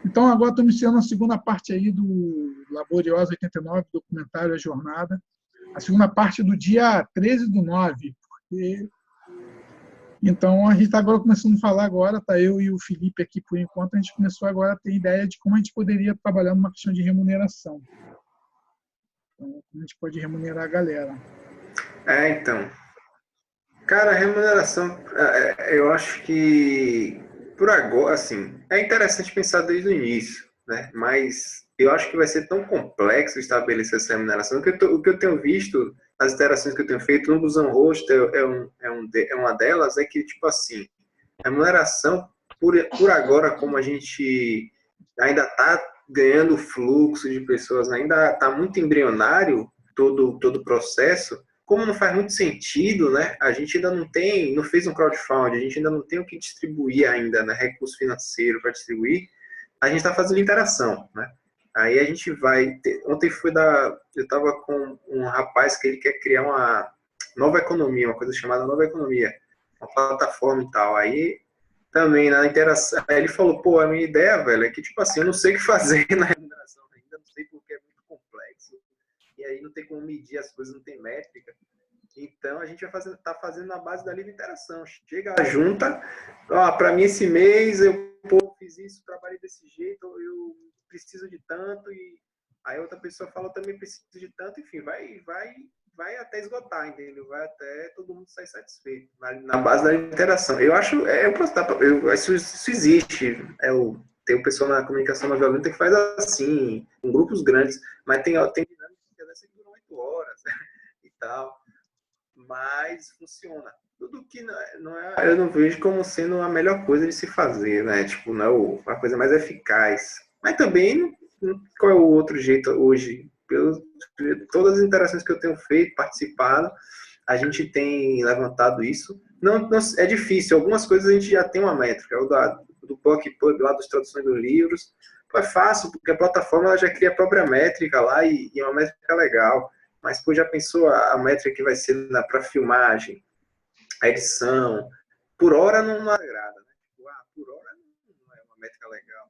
Então, agora estou iniciando a segunda parte aí do Laboriosa 89, documentário A Jornada. A segunda parte do dia 13/9. Porque... Então, a gente está agora começando a falar agora, tá eu e o Felipe aqui por enquanto, a gente começou agora a ter ideia de como a gente poderia trabalhar numa questão de remuneração. Então, como a gente pode remunerar a galera. Então. Cara, a remuneração, eu acho que por agora, assim, é interessante pensar desde o início, né? Mas eu acho que vai ser tão complexo estabelecer essa remuneração. O que eu tenho visto, as interações que eu tenho feito, no Busão Hostel é uma delas, é que, tipo assim, a remuneração, por agora, como a gente ainda está ganhando fluxo de pessoas, ainda está muito embrionário todo o processo, como não faz muito sentido, né? A gente ainda não fez um crowdfunding, a gente ainda não tem o que distribuir ainda, né? Recurso financeiro para distribuir, a gente está fazendo interação, né? Aí a gente ontem eu estava com um rapaz que ele quer criar uma nova economia, uma coisa chamada nova economia, uma plataforma e tal. Aí também na interação, aí ele falou, pô, a minha ideia, velho, é que tipo assim, eu não sei o que fazer na remuneração ainda, não sei porque é muito complexo. E aí não tem como medir as coisas, não tem métrica. Então a gente tá fazendo na base da livre interação. Chega a junta, para mim esse mês eu fiz isso, trabalhei desse jeito, eu preciso de tanto, e aí outra pessoa fala, eu também preciso de tanto, enfim, vai até esgotar, entendeu? Vai até todo mundo sair satisfeito, na base da interação. Eu acho, isso existe, tem o pessoal na comunicação não violenta que faz assim, em grupos grandes, mas tem dinâmicas que duram 8 horas e tal, mas funciona. Tudo que eu não vejo como sendo a melhor coisa de se fazer, né? Tipo, não é a coisa mais eficaz. Mas também, qual é o outro jeito hoje? Todas as interações que eu tenho feito, participado, a gente tem levantado isso. Não, é difícil, algumas coisas a gente já tem uma métrica, do PocPub, lá das traduções dos livros. É fácil, porque a plataforma ela já cria a própria métrica lá e é uma métrica legal. Mas, pô, já pensou a métrica que vai ser para filmagem, a edição? Por hora não agrada, né? Tipo, por hora não é uma métrica legal.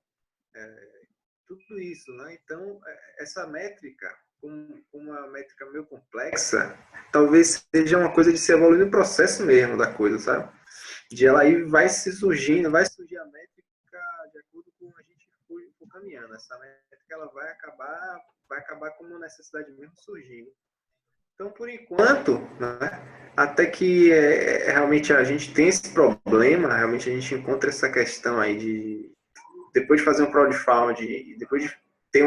Tudo isso, né? Então, essa métrica, como uma métrica meio complexa, talvez seja uma coisa de se evoluir no processo mesmo da coisa, sabe? De ela aí vai surgir a métrica de acordo com a gente for caminhando. Essa métrica ela vai acabar como necessidade mesmo surgindo. Então, por enquanto, né, até que realmente a gente tem esse problema, realmente a gente encontra essa questão aí de, depois de fazer um crowdfunding, depois de ter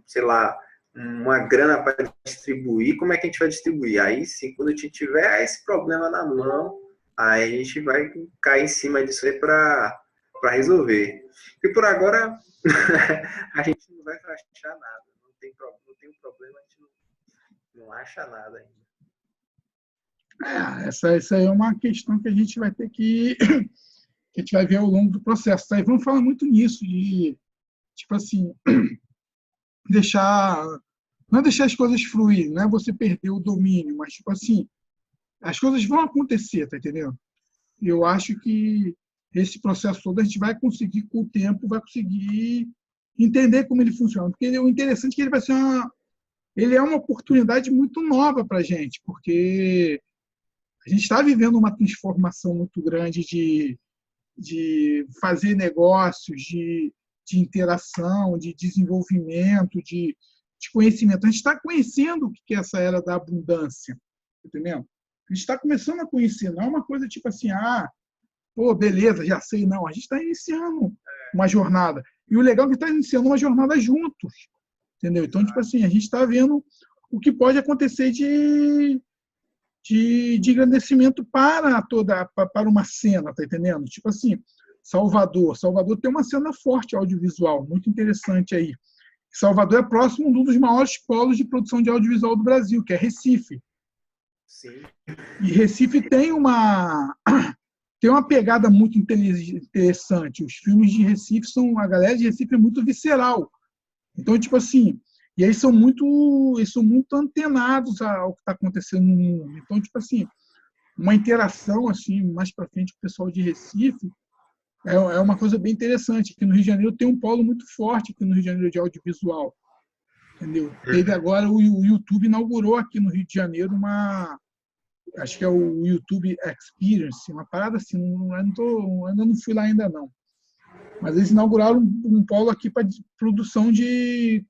sei lá, uma grana para distribuir, como é que a gente vai distribuir? Aí sim, quando a gente tiver esse problema na mão, aí a gente vai cair em cima disso aí para resolver. E por agora, a gente não vai achar nada, não tem um problema, a gente não acha nada ainda. Essa aí é uma questão que a gente vai ter que a gente vai ver ao longo do processo. Tá? E vamos falar muito nisso, de, tipo assim, não é deixar as coisas fluir, não é você perder o domínio, mas, tipo assim, as coisas vão acontecer, tá entendendo? Eu acho que esse processo todo a gente vai conseguir, com o tempo, vai conseguir entender como ele funciona. Porque o interessante é que ele é uma oportunidade muito nova para a gente, porque a gente está vivendo uma transformação muito grande de fazer negócios, de interação, de desenvolvimento, de conhecimento. A gente está conhecendo o que é essa era da abundância, entendeu? A gente está começando a conhecer, não é uma coisa tipo assim, pô, beleza, já sei, não. A gente está iniciando uma jornada. E o legal é que está iniciando uma jornada juntos, entendeu? Então, tipo assim, a gente está vendo o que pode acontecer de engrandecimento para uma cena, tá entendendo? Tipo assim, Salvador tem uma cena forte audiovisual, muito interessante aí. Salvador é próximo de um dos maiores polos de produção de audiovisual do Brasil, que é Recife. Sim. E Recife tem uma pegada muito interessante. Os filmes de Recife a galera de Recife é muito visceral. Então, tipo assim, e aí são muito antenados ao que está acontecendo no mundo. Então, tipo assim, uma interação assim mais para frente com o pessoal de Recife é uma coisa bem interessante. Aqui no Rio de Janeiro tem um polo muito forte aqui no Rio de Janeiro de audiovisual, entendeu? Teve agora o YouTube inaugurou aqui no Rio de Janeiro acho que é o YouTube Experience, uma parada assim, ainda não fui lá ainda não. Mas eles inauguraram um polo aqui para produção de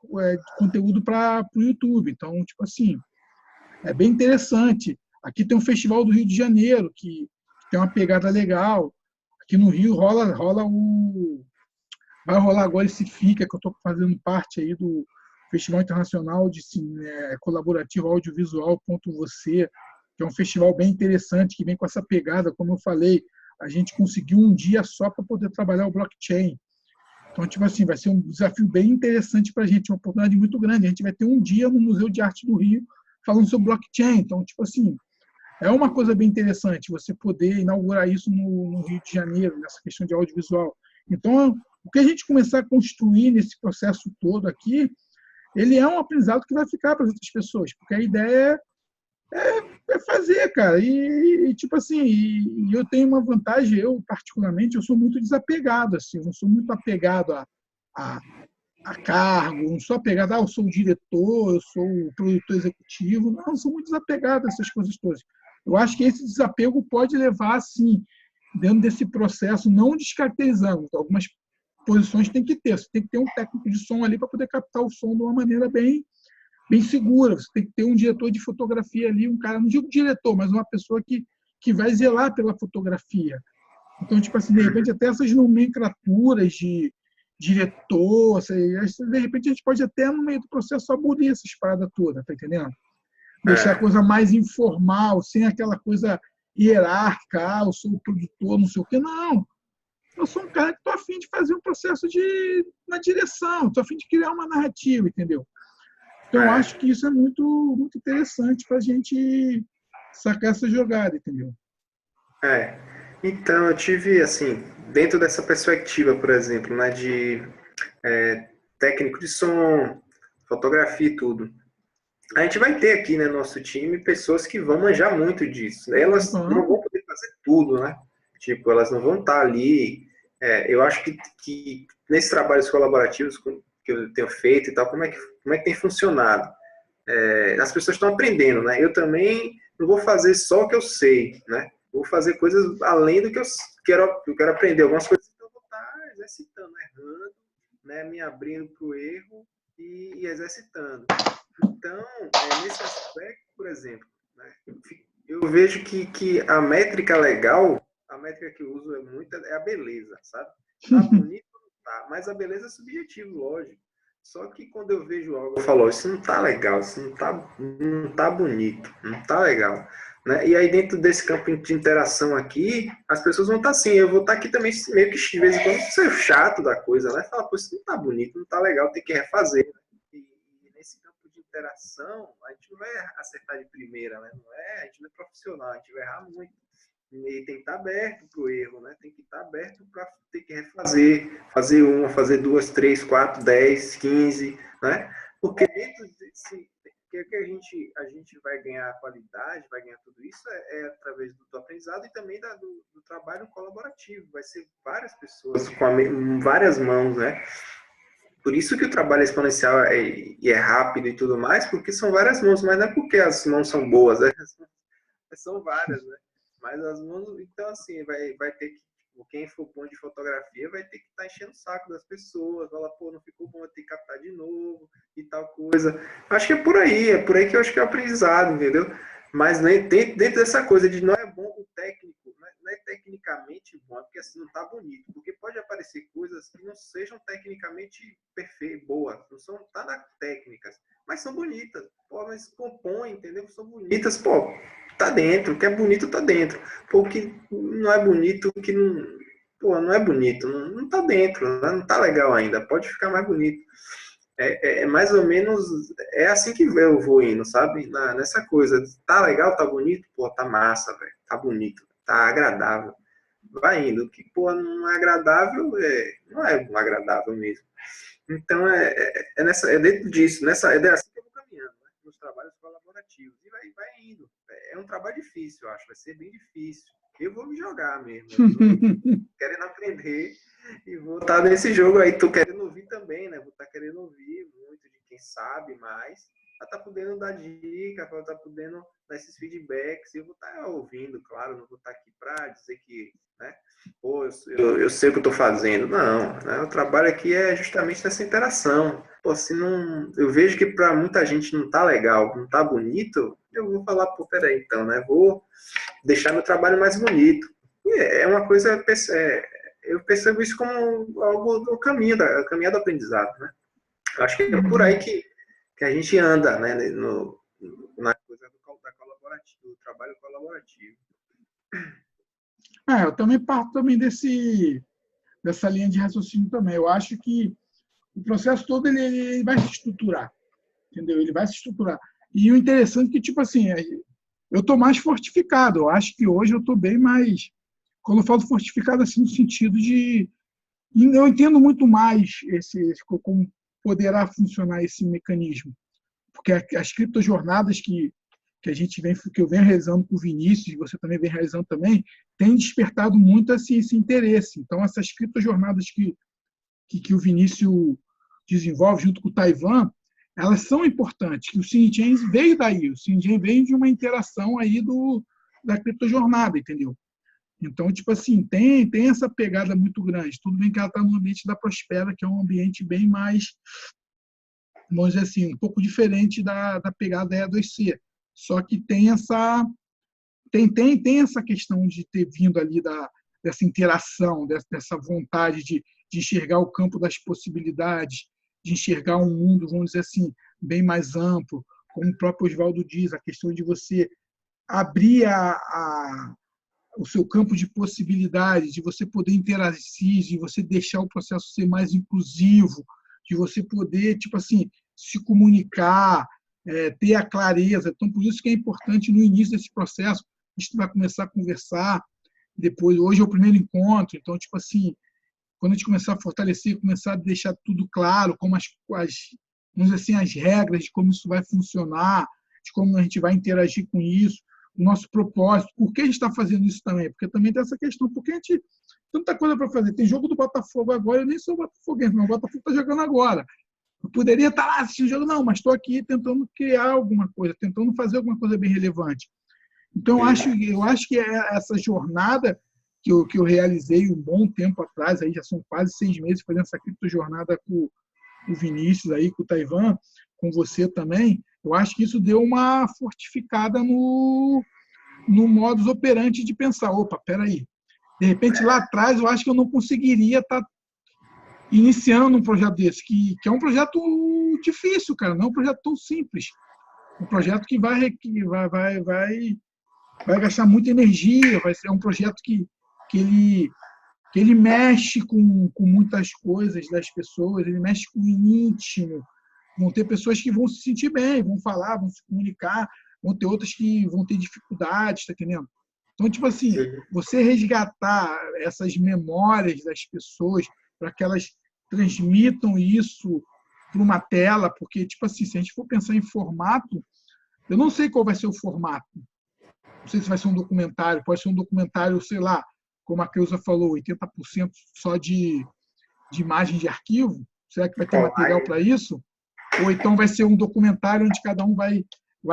conteúdo para o YouTube. Então, tipo assim, é bem interessante. Aqui tem um festival do Rio de Janeiro que tem uma pegada legal. Aqui no Rio vai rolar agora esse FICA, que eu estou fazendo parte aí do Festival Internacional de Colaborativo Audiovisual Você, que é um festival bem interessante, que vem com essa pegada, como eu falei, a gente conseguiu um dia só para poder trabalhar o blockchain. Então, tipo assim, vai ser um desafio bem interessante para a gente, uma oportunidade muito grande. A gente vai ter um dia no Museu de Arte do Rio falando sobre blockchain. Então, tipo assim, é uma coisa bem interessante você poder inaugurar isso no Rio de Janeiro, nessa questão de audiovisual. Então, o que a gente começar a construir nesse processo todo aqui, ele é um aprendizado que vai ficar para as outras pessoas, porque a ideia é fazer, cara. Tipo assim, eu tenho uma vantagem, eu particularmente, eu sou muito desapegado, assim, eu não sou muito apegado a, a cargo, não sou apegado, eu sou o diretor, eu sou o produtor executivo, não, eu sou muito desapegado a essas coisas todas. Eu acho que esse desapego pode levar, assim, dentro desse processo, não descaracterizando, algumas posições tem que ter, você tem que ter um técnico de som ali para poder captar o som de uma maneira bem segura. Você tem que ter um diretor de fotografia ali, um cara, não digo diretor, mas uma pessoa que vai zelar pela fotografia. Então, tipo assim, de repente, até essas nomenclaturas de diretor, de repente a gente pode até, no meio do processo, abolir essas paradas todas, tá entendendo? Deixar a coisa mais informal, sem aquela coisa hierárquica, eu sou o produtor, não sei o quê. Não, eu sou um cara que estou afim de fazer um processo na direção, estou afim de criar uma narrativa, entendeu? Então, eu acho que isso é muito, muito interessante para a gente sacar essa jogada, entendeu? É. Então, eu tive, assim, dentro dessa perspectiva, por exemplo, né, de técnico de som, fotografia e tudo. A gente vai ter aqui, né, no nosso time, pessoas que vão manjar muito disso. Né? Elas não vão poder fazer tudo, né? Tipo, elas não vão estar ali. Eu acho que nesses trabalhos colaborativos que eu tenho feito e tal, como é que tem funcionado? As pessoas estão aprendendo, né? Eu também não vou fazer só o que eu sei, né? Vou fazer coisas além do que eu quero aprender. Algumas coisas que eu vou estar exercitando, errando, né? Me abrindo para o erro e exercitando. Então, nesse aspecto, por exemplo, né, eu vejo que a métrica legal, a métrica que eu uso muito é a beleza, sabe? Tá bonito ou não tá? Mas a beleza é subjetivo, lógico. Só que quando eu vejo algo, eu falo, isso não tá legal, isso não tá bonito, não tá legal. Né? E aí, dentro desse campo de interação aqui, as pessoas vão estar assim. Eu vou estar aqui também, meio que de vez em quando, ser chato da coisa, né? Falar, pô, isso não tá bonito, não tá legal, tem que refazer. E nesse campo de interação, a gente não vai acertar de primeira, né? A gente não é profissional, a gente vai errar muito. E tem que estar aberto para o erro, né? Tem que estar aberto para ter que refazer, fazer uma, fazer duas, três, quatro, 10, 15, né? Porque dentro desse que a gente vai ganhar qualidade, vai ganhar tudo isso através do aprendizado e também do trabalho colaborativo. Vai ser várias pessoas com várias mãos, né? Por isso que o trabalho exponencial é rápido e tudo mais, porque são várias mãos, mas não é porque as mãos são boas, né? São várias, né? Mas as mãos, então assim, vai ter que, tipo, quem for bom de fotografia vai ter que estar enchendo o saco das pessoas, falar, pô, não ficou bom, vai ter que captar de novo e tal coisa. Acho que é por aí que eu acho que é o aprendizado, entendeu? Mas né, dentro dessa coisa de não é bom o técnico, não é tecnicamente bom, é porque assim não tá bonito, porque pode aparecer coisas que não sejam tecnicamente perfeitas, boas, não são, tá nas técnicas, mas são bonitas, pô, mas compõem, entendeu? São bonitas, pô, tá dentro, o que é bonito tá dentro. Pô, o que não é bonito, o que não. Pô, não é bonito, não tá dentro, não tá legal ainda, pode ficar mais bonito. É mais ou menos. É assim que eu vou indo, sabe? Nessa coisa. Tá legal, tá bonito? Pô, tá massa, velho. Tá bonito, tá agradável. Vai indo. O que, pô, não é agradável, não é agradável mesmo. Então, é dentro disso, é assim que eu vou caminhando, né? Nos trabalhos colaborativos. E vai indo. É um trabalho difícil, eu acho. Vai ser bem difícil. eu vou me jogar mesmo. Querendo aprender e vou estar nesse jogo aí. Tô querendo ouvir também, né? Vou estar querendo ouvir muito de quem sabe mais, para estar podendo dar dica, para estar podendo dar esses feedbacks. E eu vou estar ouvindo, claro, não vou estar aqui para dizer que, né? Pô, eu sei o que eu estou fazendo. Não, né? O trabalho aqui é justamente nessa interação. Pô, se não, eu vejo que para muita gente não tá legal, não tá bonito, eu vou falar, pô, peraí, então, né? Vou deixar meu trabalho mais bonito. E é uma coisa, eu percebo isso como algo do caminho, caminhada do aprendizado, né? Eu acho que é por aí que a gente anda, né? Na coisa do trabalho colaborativo. Eu também parto também dessa linha de raciocínio também. Eu acho que o processo todo ele vai se estruturar, entendeu? Ele vai se estruturar. E o interessante é que, tipo assim, eu estou mais fortificado. Eu acho que hoje eu estou bem mais... Quando eu falo fortificado, assim, no sentido de... Eu entendo muito mais como poderá funcionar esse mecanismo. Porque as criptojornadas que a gente vem, que eu venho realizando com o Vinícius, e você também vem realizando também, tem despertado muito esse interesse. Então, essas criptojornadas que o Vinícius desenvolve junto com o Taiwan, elas são importantes, que o Cinchain veio daí, o Cinchain veio de uma interação aí da criptojornada, entendeu? Então, tipo assim, tem essa pegada muito grande. Tudo bem que ela está no ambiente da Prospera, que é um ambiente bem mais, vamos dizer assim, um pouco diferente da pegada da E2C. Só que tem essa questão de ter vindo ali dessa interação, dessa vontade de enxergar o campo das possibilidades, de enxergar um mundo, vamos dizer assim, bem mais amplo, como o próprio Oswaldo diz, a questão de você abrir o seu campo de possibilidades, de você poder interagir, de você deixar o processo ser mais inclusivo, de você poder, tipo assim, se comunicar, ter a clareza. Então, por isso que é importante, no início desse processo, a gente vai começar a conversar, depois, hoje é o primeiro encontro, então, tipo assim, quando a gente começar a fortalecer, começar a deixar tudo claro, como vamos dizer assim, as regras de como isso vai funcionar, de como a gente vai interagir com isso, o nosso propósito, por que a gente está fazendo isso também? Porque também tem essa questão, porque a gente tem tanta coisa para fazer. Tem jogo do Botafogo agora, eu nem sou botafoguense, mas o Botafogo está jogando agora. Eu poderia estar lá assistindo o jogo, não, mas estou aqui tentando criar alguma coisa, tentando fazer alguma coisa bem relevante. Então, eu acho que essa jornada que eu realizei um bom tempo atrás, aí já são quase 6 meses fazendo essa criptojornada com o Vinícius, aí, com o Taiwan, com você também, eu acho que isso deu uma fortificada no modus operandi de pensar, opa, peraí, de repente lá atrás eu acho que eu não conseguiria estar iniciando um projeto desse, que é um projeto difícil, cara, não é um projeto tão simples. Um projeto que vai gastar muita energia, vai ser um projeto que ele mexe com muitas coisas das pessoas, ele mexe com o íntimo. Vão ter pessoas que vão se sentir bem, vão falar, vão se comunicar, vão ter outras que vão ter dificuldades, tá entendendo? Então, tipo assim, você resgatar essas memórias das pessoas para que elas transmitam isso para uma tela, porque, tipo assim, se a gente for pensar em formato, eu não sei qual vai ser o formato. Não sei se vai ser um documentário, pode ser um documentário, sei lá, como a Creuza falou, 80% só de imagem de arquivo. Será que vai ter material para isso? Ou então vai ser um documentário onde cada um vai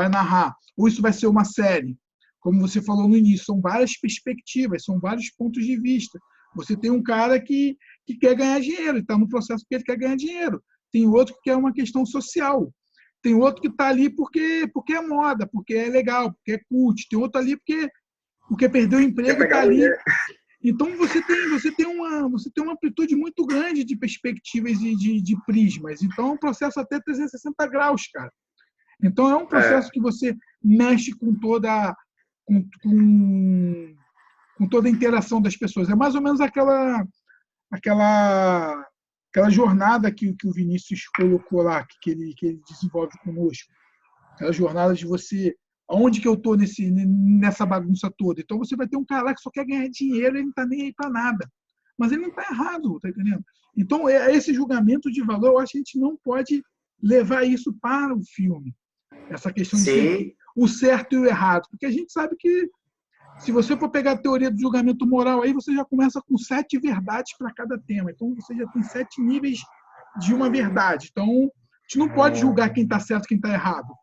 narrar. Ou isso vai ser uma série. Como você falou no início, são várias perspectivas, são vários pontos de vista. Você tem um cara que quer ganhar dinheiro, está no processo porque ele quer ganhar dinheiro. Tem outro que quer uma questão social. Tem outro que está ali porque é moda, porque é legal, porque é cult. Tem outro ali porque perdeu o emprego e está ali. Então, você tem uma amplitude muito grande de perspectivas e de prismas. Então, é um processo até 360 graus, cara. Então, é um processo que você mexe com toda a interação das pessoas. É mais ou menos aquela jornada que o Vinícius colocou lá, que ele desenvolve conosco. Aquela jornada de você... Onde que eu estou nessa bagunça toda? Então, você vai ter um cara que só quer ganhar dinheiro, ele não está nem aí para nada. Mas ele não está errado, tá entendendo? Então, esse julgamento de valor, eu acho que a gente não pode levar isso para o filme. Essa questão de ter o certo e o errado. Porque a gente sabe que Se você for pegar a teoria do julgamento moral, aí você já começa com 7 verdades para cada tema. Então, você já tem 7 níveis de uma verdade. Então, a gente não pode julgar quem está certo e quem está errado.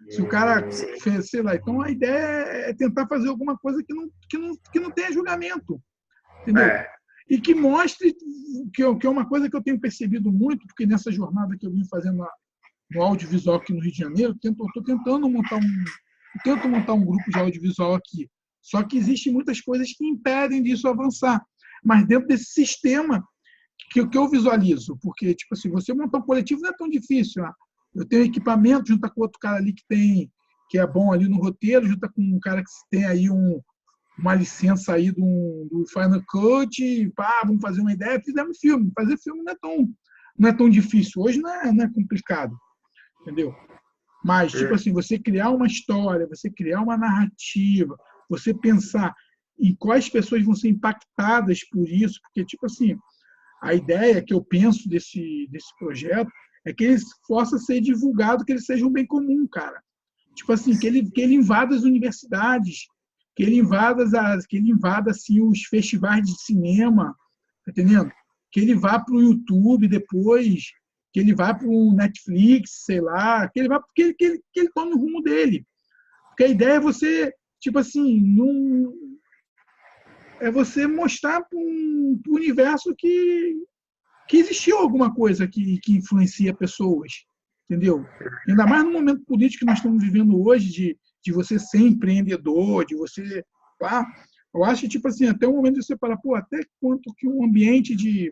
Se o cara fez, sei lá. Então, a ideia é tentar fazer alguma coisa que não tenha julgamento. Entendeu? E que mostre, que é uma coisa que eu tenho percebido muito, porque nessa jornada que eu vim fazendo no audiovisual aqui no Rio de Janeiro, eu estou tentando montar um grupo de audiovisual aqui. Só que existem muitas coisas que impedem disso avançar. Mas dentro desse sistema que eu visualizo, porque, tipo assim, você montar um coletivo não é tão difícil. Né? Eu tenho equipamento, junta com outro cara ali que é bom ali no roteiro, junta com um cara que tem aí uma licença aí do Final Cut, pá, vamos fazer uma ideia, fizemos filme. Fazer filme não é tão difícil. Hoje não é complicado, entendeu? Mas, tipo assim, você criar uma história, você criar uma narrativa, você pensar em quais pessoas vão ser impactadas por isso, porque, tipo assim, a ideia que eu penso desse projeto é que ele possa ser divulgado, que ele seja um bem comum, cara. Tipo assim, que ele invada as universidades, que ele invada assim, os festivais de cinema, tá entendendo? Que ele vá para o YouTube depois, que ele vá para o Netflix, sei lá, que ele tome o rumo dele. Porque a ideia é você, tipo assim, é você mostrar para o universo que existiu alguma coisa que influencia pessoas, entendeu? Ainda mais no momento político que nós estamos vivendo hoje, de você ser empreendedor, de você... Tá? Eu acho que, tipo assim, até o momento de você falar, pô, até quanto que um ambiente de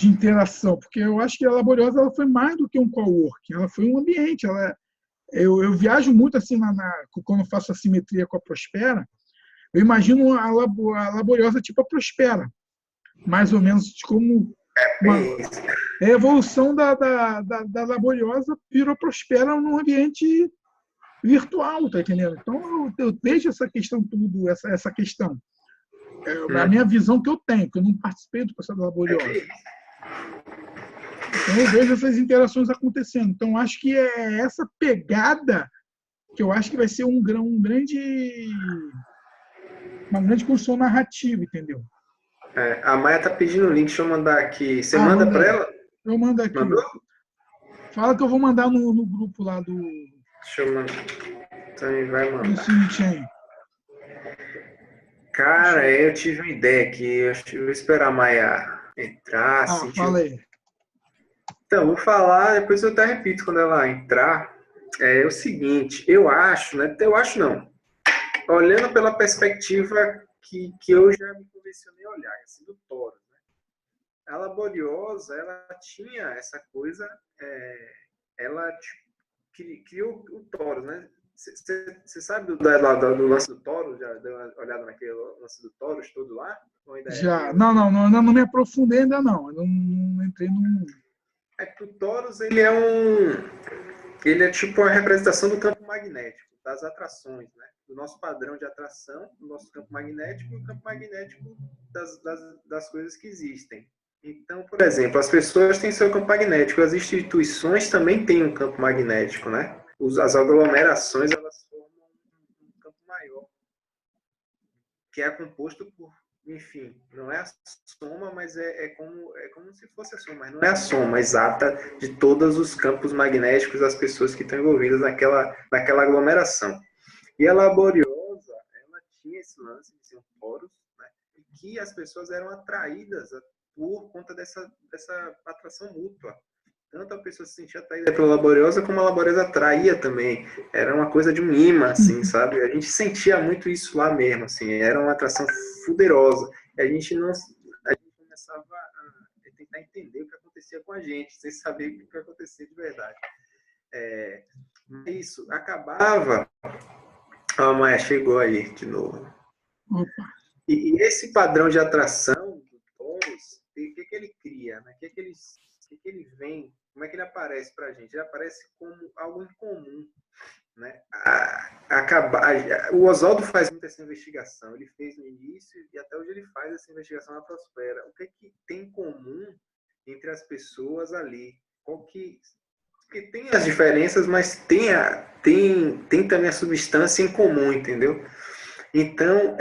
interação, porque eu acho que a Laboriosa ela foi mais do que um coworking, ela foi um ambiente. Eu viajo muito assim quando eu faço a simetria com a Prospera, eu imagino a Laboriosa tipo a Prospera, mais ou menos como uma evolução da Laboriosa virou Prospera num ambiente virtual, tá entendendo? Então eu vejo essa questão tudo, essa questão. A minha visão que eu tenho, que eu não participei do processo da Laboriosa. Então eu vejo essas interações acontecendo. Então acho que é essa pegada que eu acho que vai ser uma grande construção narrativa, entendeu? A Maia tá pedindo o link, deixa eu mandar aqui. Você manda para ela? Eu mando aqui. Mandou? Fala que eu vou mandar no grupo lá do... Deixa eu mandar. Também vai mandar. Do Cinechain. Cara, eu tive uma ideia aqui. Eu vou esperar a Maia entrar. Assim, fala aí. Então, vou falar, depois eu até repito quando ela entrar. É o seguinte, eu acho, né? Eu acho não. Olhando pela perspectiva que eu já me convencionei a olhar, assim, do Toro, né? A Laboriosa, ela tinha essa coisa, ela criou o Toro, né? Você sabe do lance do Toro? Já deu uma olhada naquele lance do Toro todo lá? Já, não me aprofundei ainda não. Eu não entrei no... É que o Torus, ele é tipo a representação do campo magnético, das atrações, né? Do nosso padrão de atração, do nosso campo magnético e o campo magnético das coisas que existem. Então, por exemplo, as pessoas têm seu campo magnético, as instituições também têm um campo magnético, né? As aglomerações, elas formam um campo maior, que é composto por, enfim, não é a soma, mas é como se fosse a soma, mas não é a soma exata de todos os campos magnéticos das pessoas que estão envolvidas naquela aglomeração. E a Laboriosa, ela tinha esse lance de ser um poros, né, e que as pessoas eram atraídas por conta dessa atração mútua. Tanto a pessoa se sentia atraída pela Laboriosa, como a Laboriosa atraía também. Era uma coisa de um imã, assim, sabe? A gente sentia muito isso lá mesmo, assim. Era uma atração fuderosa. E a gente começava a tentar entender o que acontecia com a gente, sem saber o que acontecia de verdade. Isso acabava... A Maia chegou aí de novo. Opa. E esse padrão de atração do Taurus, o que ele cria, né? O que ele vem, como é que ele aparece para a gente? Ele aparece como algo incomum, né? O Oswaldo faz muito essa investigação, ele fez no início e até hoje ele faz essa investigação na Prospera. O que tem em comum entre as pessoas ali? Porque tem as diferenças, mas tem também a substância em comum, entendeu? Então,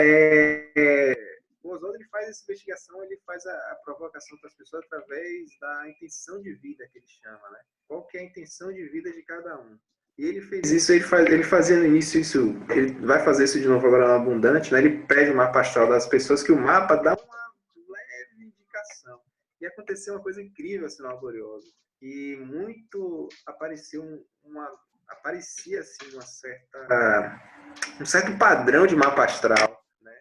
o Oswaldo ele faz essa investigação, ele faz a provocação para as pessoas através da intenção de vida que ele chama, né? Qual que é a intenção de vida de cada um? E ele fez isso, ele fazia no início isso, ele vai fazer isso de novo agora no Abundante, né? Ele pede o mapa astral das pessoas, que o mapa dá uma leve indicação. E aconteceu uma coisa incrível assim no Laborioso. E muito aparecia assim um certo padrão de mapa astral, né?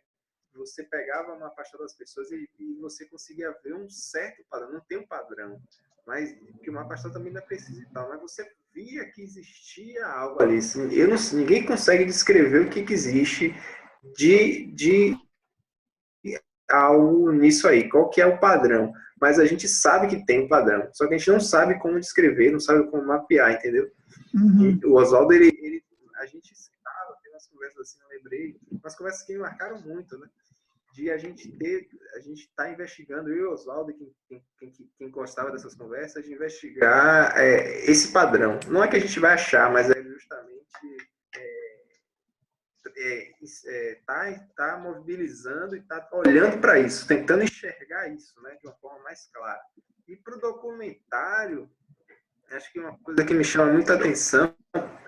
Você pegava uma mapa das pessoas e você conseguia ver um certo padrão, não tem um padrão, mas que o mapa astral também não é preciso e tal, mas você via que existia algo ali. Assim, ninguém consegue descrever o que existe de algo nisso aí, qual que é o padrão, mas a gente sabe que tem um padrão, só que a gente não sabe como descrever, não sabe como mapear, entendeu? Uhum. E o Oswaldo, a gente citava, tem umas conversas assim, eu lembrei, umas conversas que me marcaram muito, né? De a gente tá investigando, eu e o Oswaldo, quem gostava dessas conversas, de investigar esse padrão. Não é que a gente vai achar, mas é justamente tá mobilizando e tá olhando para isso, tentando enxergar isso, né, de uma forma mais clara. E para o documentário, acho que uma coisa que me chama muita atenção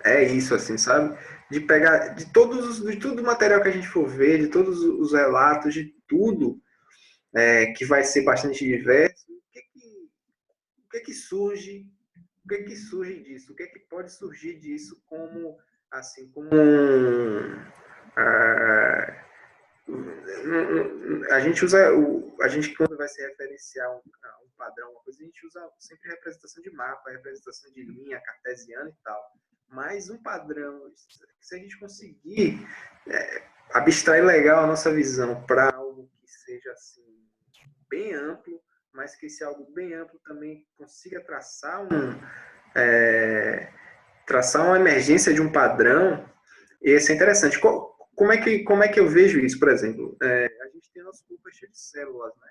é isso, assim, sabe? De pegar de todo o material que a gente for ver, de todos os relatos, de tudo que vai ser bastante diverso, o que surge, o que surge disso, o que pode surgir disso como assim, como a gente usa a gente quando vai se referenciar um padrão, uma coisa, a gente usa sempre representação de mapa, representação de linha cartesiana e tal. Mas um padrão, se a gente conseguir abstrair legal a nossa visão para algo que seja assim bem amplo, mas que esse algo bem amplo também consiga traçar uma emergência de um padrão, esse é interessante. Como é que eu vejo isso, por exemplo? A gente tem nosso corpo cheio de células, né?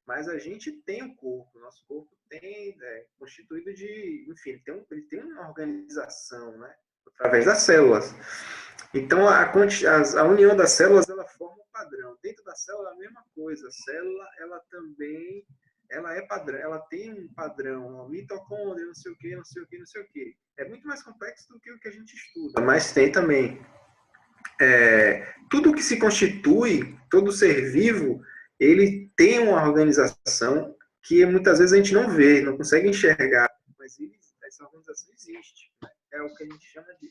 Mas a gente tem um corpo, nosso corpo tem constituído de, enfim, ele tem uma organização, né? Através das células. Então, a união das células, ela forma um padrão. Dentro da célula, é a mesma coisa. A célula, ela também, ela é padrão, ela tem um padrão, uma mitocôndria, não sei o quê, não sei o quê, não sei o quê. É muito mais complexo do que o que a gente estuda, mas tem também. Tudo que se constitui, todo ser vivo, ele tem uma organização que muitas vezes a gente não vê, não consegue enxergar, mas essa organização existe. Né? É o que a gente chama de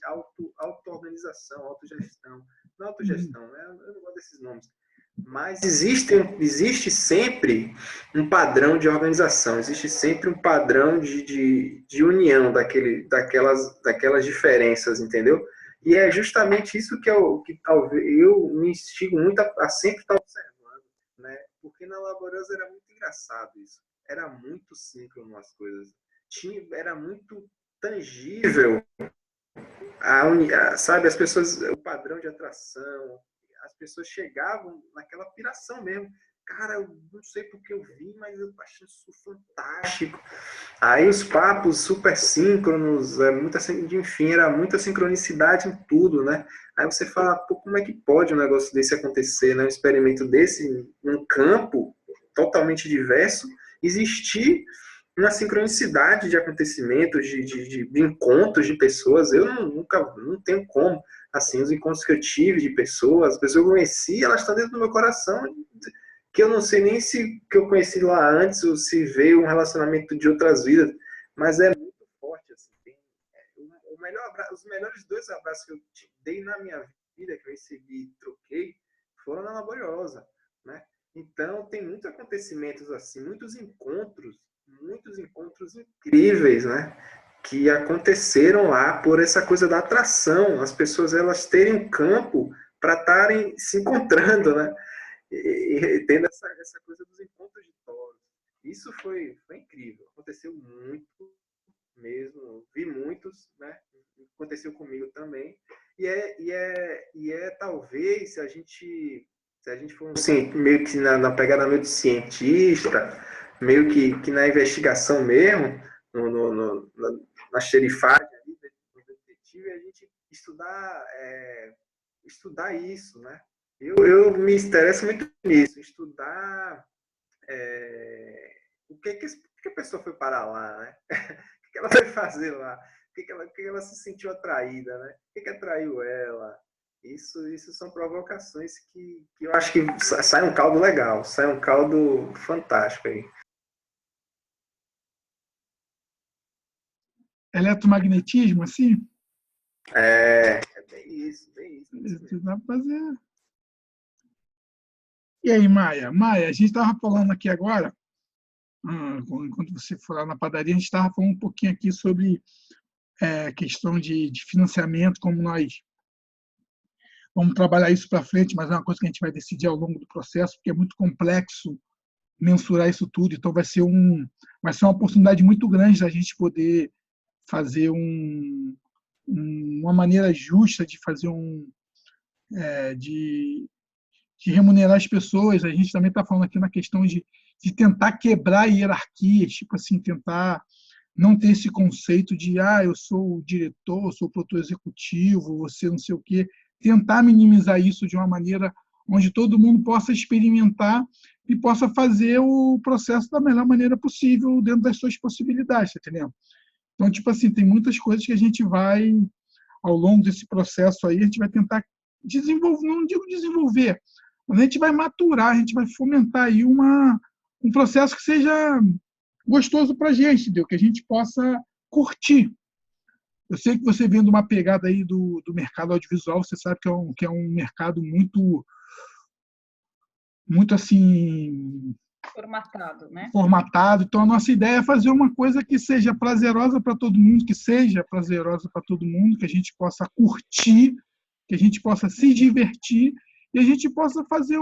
auto-organização, autogestão. Não autogestão, né? Eu não gosto desses nomes. Mas existe sempre um padrão de organização, existe sempre um padrão de união daquelas diferenças, entendeu? E é justamente isso que talvez eu me instigo muito a sempre estar observando, né? Porque na Laboriosa era muito engraçado isso. Era muito síncrono as coisas. Era muito tangível, sabe? As pessoas, o padrão de atração, as pessoas chegavam naquela piração mesmo. Cara, eu não sei porque eu vi, mas eu achei isso fantástico. Aí os papos super síncronos, enfim, era muita sincronicidade em tudo, né? Aí você fala, pô, como é que pode um negócio desse acontecer, né? Um experimento desse, num campo totalmente diverso, existir uma sincronicidade de acontecimentos, de encontros de pessoas. Eu não tenho como. Assim, os encontros que eu tive de pessoas, as pessoas que eu conheci, elas estão dentro do meu coração, que eu não sei nem se que eu conheci lá antes ou se veio um relacionamento de outras vidas, mas é muito forte. Assim, os melhores 2 abraços que eu te dei na minha vida, que eu recebi e troquei, foram na Laboriosa, né? Então, tem muitos acontecimentos assim, muitos encontros incríveis, né? Que aconteceram lá por essa coisa da atração, as pessoas elas terem um campo para estarem se encontrando, né? E tendo essa coisa dos encontros de toros. Isso foi incrível, aconteceu muito mesmo, vi muitos, né? Aconteceu comigo também. E é talvez, se a gente for assim, meio que na pegada meio de cientista, meio que na investigação mesmo, na xerifagem ali, no detetive, a gente estudar isso, né? Eu me interesso muito nisso, estudar por que a pessoa foi parar lá, né? O que ela foi fazer lá? Por que ela se sentiu atraída, né? O que atraiu ela? Isso são provocações que eu acho que sai um caldo legal, sai um caldo fantástico aí. Eletromagnetismo, assim, É bem isso mesmo. dá pra fazer. E aí, Maia? Maia, a gente estava falando aqui agora, enquanto você foi lá na padaria, a gente estava falando um pouquinho aqui sobre questão de financiamento, como nós vamos trabalhar isso para frente, mas é uma coisa que a gente vai decidir ao longo do processo, porque é muito complexo mensurar isso tudo, então vai ser uma oportunidade muito grande da gente poder fazer uma maneira justa de fazer de remunerar as pessoas. A gente também está falando aqui na questão de tentar quebrar hierarquias, tipo assim, tentar não ter esse conceito de eu sou o diretor, eu sou o produtor executivo, você não sei o quê. Tentar minimizar isso de uma maneira onde todo mundo possa experimentar e possa fazer o processo da melhor maneira possível dentro das suas possibilidades, tá entendendo? Então, tipo assim, tem muitas coisas que a gente vai, ao longo desse processo aí, a gente vai tentar desenvolver, não digo desenvolver, mas a gente vai maturar, a gente vai fomentar aí um processo que seja gostoso para a gente, entendeu? Que a gente possa curtir. Eu sei que você vendo uma pegada aí do mercado audiovisual, você sabe que é um mercado muito assim formatado, né? Formatado. Então a nossa ideia é fazer uma coisa que seja prazerosa para todo mundo, que seja prazerosa para todo mundo, que a gente possa curtir, que a gente possa se divertir e a gente possa fazer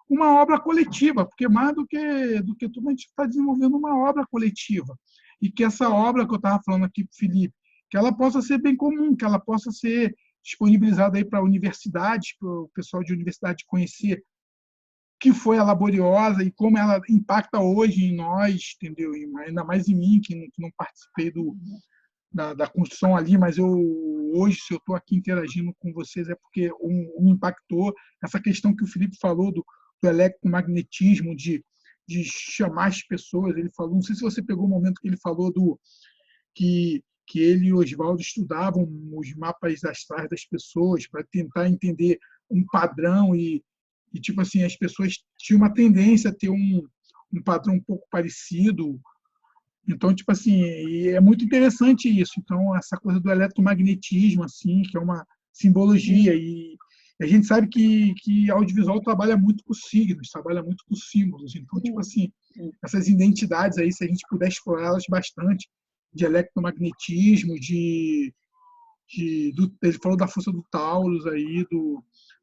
uma obra coletiva, porque mais do que tudo a gente está desenvolvendo uma obra coletiva. E que essa obra que eu estava falando aqui para o Felipe, que ela possa ser bem comum, que ela possa ser disponibilizada aí para universidades, para o pessoal de universidade conhecer que foi a laboriosa e como ela impacta hoje em nós, entendeu? E ainda mais em mim, que não participei da construção ali, mas hoje, se eu estou aqui interagindo com vocês, é porque me impactou essa questão que o Felipe falou do eletromagnetismo, de chamar as pessoas. Ele falou, não sei se você pegou o momento que ele falou que ele e o Oswaldo estudavam os mapas astrais das pessoas para tentar entender um padrão e tipo assim, as pessoas tinham uma tendência a ter um padrão um pouco parecido. Então, tipo assim, é muito interessante isso. Então, essa coisa do eletromagnetismo, assim, que é uma simbologia. E a gente sabe que audiovisual trabalha muito com signos, trabalha muito com símbolos. Então, tipo assim, essas identidades aí, se a gente puder explorá-las bastante, de eletromagnetismo, ele falou da força do Taurus aí,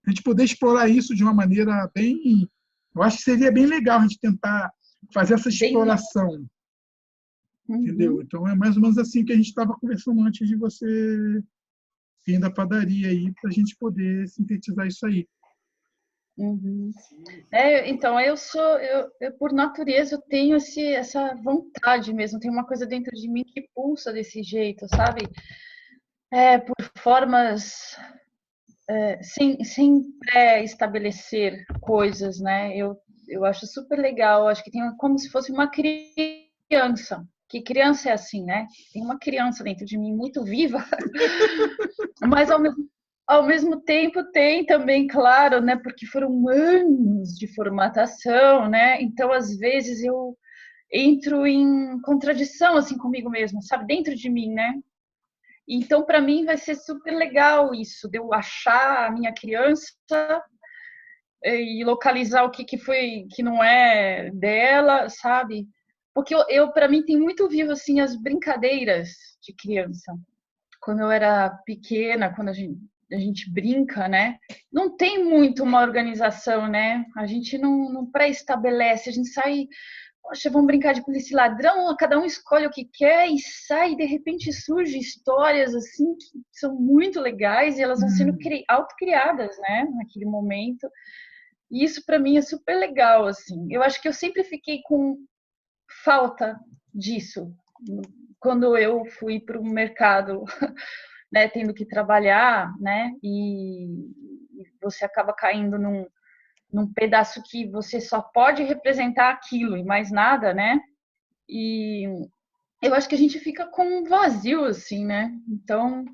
a gente poder explorar isso de uma maneira bem. Eu acho que seria bem legal a gente tentar fazer essa exploração. Entendeu? Então é mais ou menos assim que a gente estava conversando antes de você vir da padaria aí, para a gente poder sintetizar isso aí. Uhum. Então, eu por natureza eu tenho essa vontade mesmo, tem uma coisa dentro de mim que pulsa desse jeito, sabe? Por formas sem pré-estabelecer coisas, né? Eu acho super legal, acho que tem como se fosse uma criança, que criança é assim, né? Tem uma criança dentro de mim muito viva, mas ao mesmo tempo tem também, claro, né? Porque foram anos de formatação, né? Então, às vezes, eu entro em contradição assim comigo mesma, sabe? Dentro de mim, né? Então, para mim, vai ser super legal isso, de eu achar a minha criança e localizar o que foi, que não é dela, sabe? Porque para mim, tem muito vivo, assim, as brincadeiras de criança. Quando eu era pequena, quando a gente brinca, né? Não tem muito uma organização, né? A gente não pré-estabelece, a gente sai, poxa, vamos brincar de polícia e ladrão, cada um escolhe o que quer e sai, e de repente surgem histórias assim que são muito legais e elas vão sendo autocriadas, né? Naquele momento. E isso para mim é super legal, assim. Eu acho que eu sempre fiquei com falta disso quando eu fui para o mercado, né, tendo que trabalhar, né, você acaba caindo num pedaço que você só pode representar aquilo e mais nada, né? E eu acho que a gente fica com um vazio, assim, né? Então,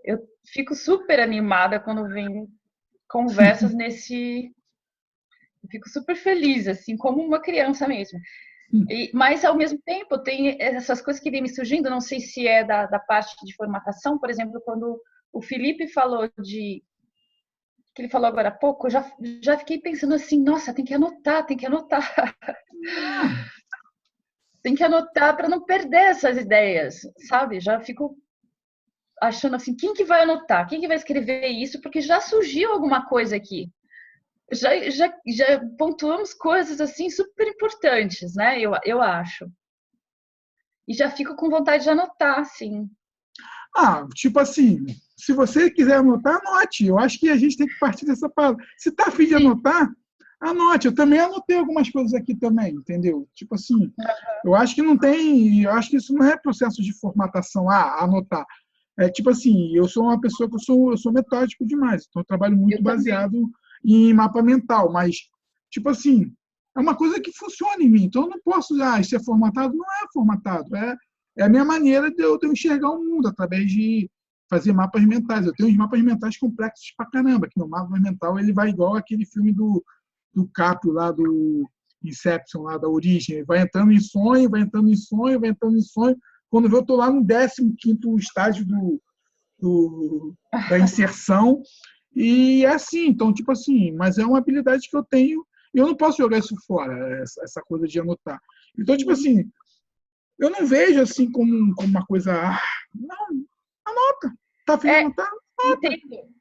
eu fico super animada quando vem conversas nesse... Eu fico super feliz, assim, como uma criança mesmo. Mas, ao mesmo tempo, tem essas coisas que vêm me surgindo, não sei se é da parte de formatação, por exemplo, quando o Felipe falou que ele falou agora há pouco, eu já fiquei pensando assim, nossa, tem que anotar. Tem que anotar para não perder essas ideias, sabe? Já fico achando assim, quem que vai anotar? Quem que vai escrever isso? Porque já surgiu alguma coisa aqui. Já pontuamos coisas assim super importantes, né? Eu acho. E já fico com vontade de anotar, sim. Tipo assim, se você quiser anotar, anote. Eu acho que a gente tem que partir dessa palavra. Se tá a fim de anotar, anote. Eu também anotei algumas coisas aqui também, entendeu? Tipo assim, eu acho que não tem, eu acho que isso não é processo de formatação, anotar. É tipo assim, eu sou uma pessoa que eu sou metódico demais, então eu trabalho muito baseado em mapa mental, mas tipo assim, é uma coisa que funciona em mim, então eu não posso, isso é formatado, não é formatado, é a minha maneira de eu enxergar o mundo através de fazer mapas mentais. Eu tenho uns mapas mentais complexos pra caramba, que meu mapa mental ele vai igual aquele filme do Caprio lá do Inception, lá da Origem, ele vai entrando em sonho, vai entrando em sonho, vai entrando em sonho. Quando eu estou lá no 15º estágio da inserção, e é assim, então, tipo assim, mas é uma habilidade que eu tenho, e eu não posso jogar isso fora, essa coisa de anotar. Então, tipo assim, eu não vejo assim como uma coisa, não, anota, tá afim de anotar? Anota. Entendo.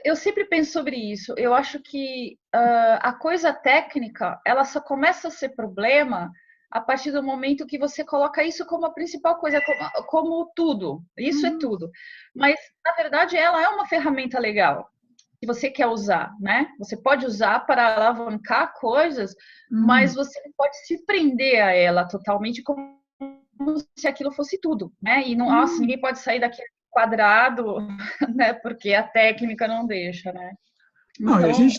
Eu sempre penso sobre isso. Eu acho que a coisa técnica, ela só começa a ser problema a partir do momento que você coloca isso como a principal coisa, como tudo. Isso é tudo. Mas, na verdade, ela é uma ferramenta legal que você quer usar, né? Você pode usar para alavancar coisas, mas você não pode se prender a ela totalmente como se aquilo fosse tudo, né? E não, nossa, ninguém pode sair daquele quadrado, né? Porque a técnica não deixa, né? Não, e a Então, gente,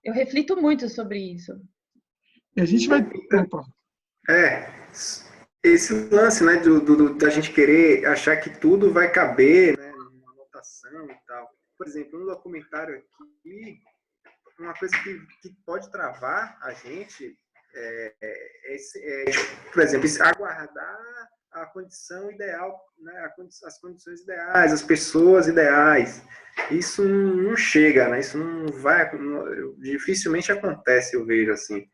eu reflito muito sobre isso. e a gente vai. Opa. Esse lance, né, da gente querer achar que tudo vai caber, né, numa anotação e tal. Por exemplo, no documentário aqui, uma coisa que pode travar a gente por exemplo, aguardar a condição ideal, né, as condições ideais, as pessoas ideais. Isso não chega, né? Isso não vai, dificilmente acontece, eu vejo assim.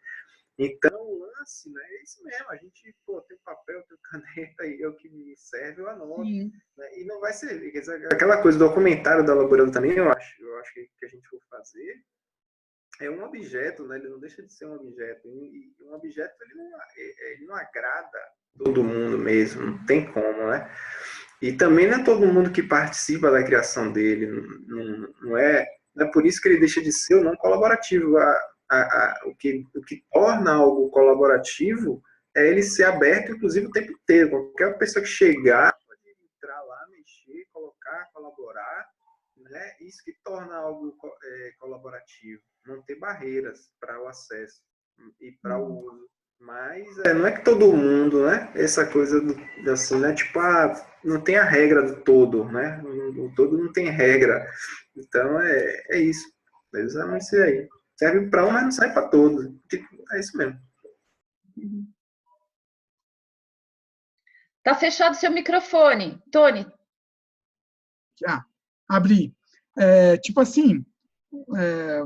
Então, o lance, né, é isso mesmo. A gente, tem papel, tem caneta, e é o que me serve, eu anoto. Né, e não vai ser aquela coisa do documentário da Laborando também, eu acho que a gente for fazer, é um objeto, né? Ele não deixa de ser um objeto. E um objeto, ele não agrada todo mundo mesmo, não tem como, né? E também não é todo mundo que participa da criação dele, não é por isso que ele deixa de ser ou não colaborativo. O que torna algo colaborativo é ele ser aberto, inclusive, o tempo inteiro. Qualquer pessoa que chegar pode entrar lá, mexer, colocar, colaborar, né? Isso que torna algo colaborativo. Não ter barreiras para o acesso e para o uso. Mas não é que todo mundo, né? Essa coisa assim, né? Tipo, não tem a regra do todo, né? O todo não tem regra. Então é isso. É exatamente isso aí. Serve para um, mas não serve para todos. É isso mesmo. Tá fechado seu microfone, Tony. Abri. Tipo assim,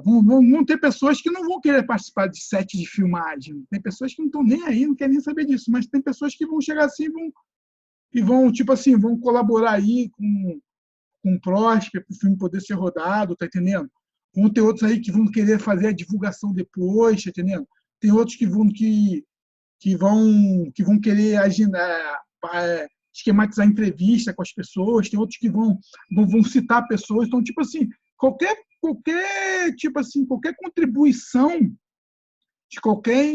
vão ter pessoas que não vão querer participar de set de filmagem. Tem pessoas que não estão nem aí, não querem nem saber disso. Mas tem pessoas que vão chegar assim e vão, tipo assim, vão colaborar aí com o Prosper para o filme poder ser rodado, tá entendendo? Vão ter outros aí que vão querer fazer a divulgação depois, tá entendendo? Tem outros que vão querer esquematizar entrevista com as pessoas, tem outros que vão citar pessoas. Então, tipo assim, qualquer tipo assim, qualquer contribuição de qualquer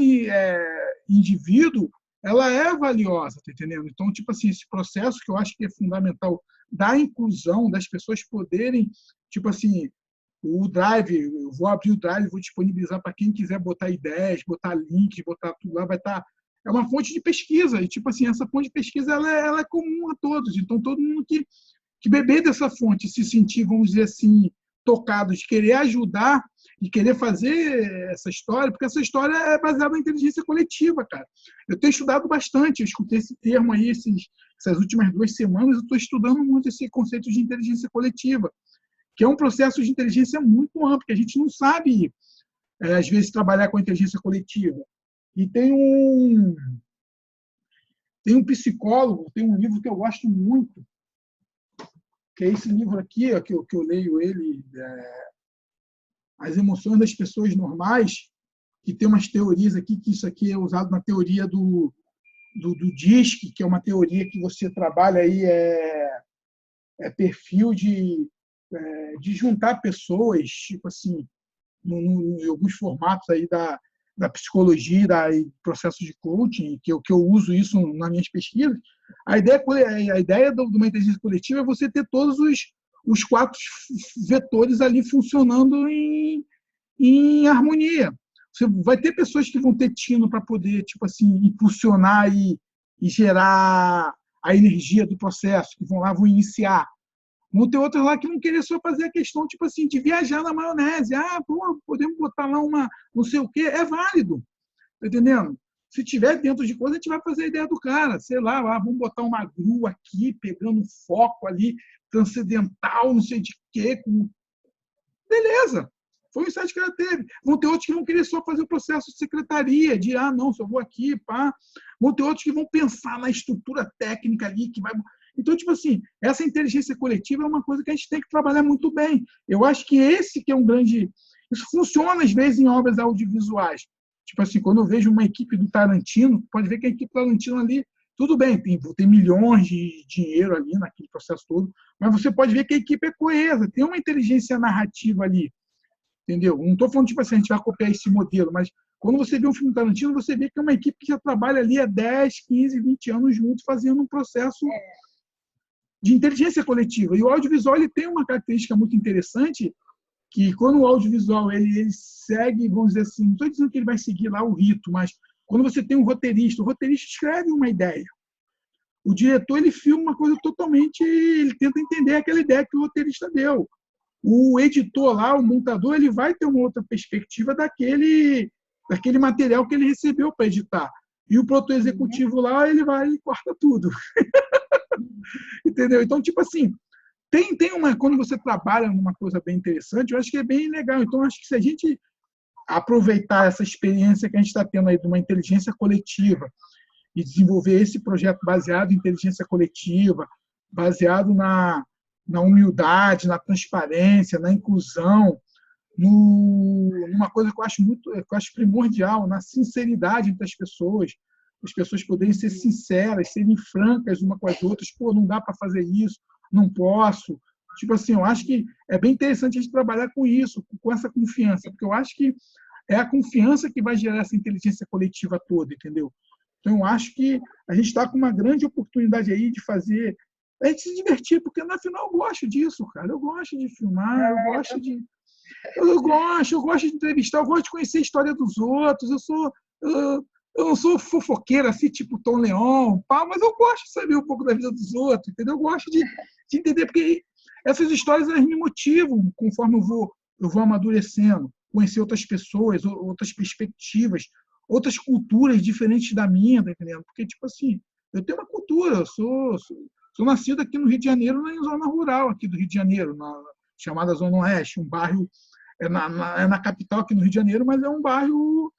indivíduo, ela é valiosa, tá entendendo? Então, tipo assim, esse processo que eu acho que é fundamental da inclusão, das pessoas poderem, tipo assim, o Drive, eu vou abrir o Drive, vou disponibilizar para quem quiser botar ideias, botar links, botar tudo lá, vai estar. É uma fonte de pesquisa, e tipo assim, essa fonte de pesquisa ela é comum a todos, então todo mundo que beber dessa fonte, se sentir, vamos dizer assim, tocado, de querer ajudar e querer fazer essa história, porque essa história é baseada na inteligência coletiva, cara. Eu tenho estudado bastante, eu escutei esse termo aí essas últimas 2 semanas, eu estou estudando muito esse conceito de inteligência coletiva, que é um processo de inteligência muito amplo, que a gente não sabe, às vezes, trabalhar com a inteligência coletiva. E tem um psicólogo, tem um livro que eu gosto muito, que é esse livro aqui, ó, que eu leio ele, As Emoções das Pessoas Normais, que tem umas teorias aqui, que isso aqui é usado na teoria do DISC, que é uma teoria que você trabalha aí, perfil de juntar pessoas, tipo assim, em alguns formatos aí da psicologia e processos de coaching, que eu uso isso nas minhas pesquisas. A ideia de uma inteligência coletiva é você ter todos os 4 vetores ali funcionando em harmonia. Você vai ter pessoas que vão ter tino para poder, tipo assim, impulsionar e gerar a energia do processo, que vão iniciar. Vão ter outras lá que vão querer só fazer a questão, tipo assim, de viajar na maionese. Podemos botar lá uma não sei o quê. É válido. Tá entendendo? Se tiver dentro de coisa, a gente vai fazer a ideia do cara. Sei lá, vamos botar uma grua aqui, pegando foco ali, transcendental, não sei de quê. Beleza. Foi o insight que ela teve. Vão ter outros que vão querer só fazer o processo de secretaria, de, não, só vou aqui, pá. Vão ter outros que vão pensar na estrutura técnica ali, que vai... Então, tipo assim, essa inteligência coletiva é uma coisa que a gente tem que trabalhar muito bem. Eu acho que esse que é um grande... Isso funciona, às vezes, em obras audiovisuais. Tipo assim, quando eu vejo uma equipe do Tarantino, pode ver que a equipe do Tarantino ali, tudo bem, tem milhões de dinheiro ali naquele processo todo, mas você pode ver que a equipe é coesa, tem uma inteligência narrativa ali, entendeu? Não estou falando, tipo assim, a gente vai copiar esse modelo, mas quando você vê um filme do Tarantino, você vê que é uma equipe que já trabalha ali há 10, 15, 20 anos juntos, fazendo um processo de inteligência coletiva. E o audiovisual ele tem uma característica muito interessante, que quando o audiovisual ele segue, vamos dizer assim, não estou dizendo que ele vai seguir lá o rito, mas quando você tem um roteirista, o roteirista escreve uma ideia. O diretor ele filma uma coisa totalmente, ele tenta entender aquela ideia que o roteirista deu. O editor lá, o montador, ele vai ter uma outra perspectiva daquele material que ele recebeu para editar. E o produtor executivo lá, ele vai e corta tudo. Entendeu? Então, tipo assim, quando você trabalha numa coisa bem interessante, eu acho que é bem legal. Então, acho que se a gente aproveitar essa experiência que a gente está tendo aí de uma inteligência coletiva e desenvolver esse projeto baseado em inteligência coletiva, baseado na humildade, na transparência, na inclusão, numa coisa que eu acho primordial, na sinceridade entre as pessoas poderem ser sinceras, serem francas uma com as outras. Não dá para fazer isso, não posso. Tipo assim, eu acho que é bem interessante a gente trabalhar com isso, com essa confiança, porque eu acho que é a confiança que vai gerar essa inteligência coletiva toda, entendeu? Então, eu acho que a gente está com uma grande oportunidade aí de fazer a gente se divertir, porque, no final, eu gosto disso, cara. Eu gosto de filmar, eu gosto de entrevistar, eu gosto de conhecer a história dos outros. Eu não sou fofoqueira, assim, tipo Tom Leon, mas eu gosto de saber um pouco da vida dos outros, entendeu? Eu gosto de entender, porque essas histórias elas me motivam conforme eu vou amadurecendo, conhecer outras pessoas, outras perspectivas, outras culturas diferentes da minha, tá entendendo? Porque, tipo assim, eu tenho uma cultura, eu sou nascido aqui no Rio de Janeiro, na zona rural aqui do Rio de Janeiro, chamada Zona Oeste, um bairro, é na capital aqui no Rio de Janeiro, mas é um bairro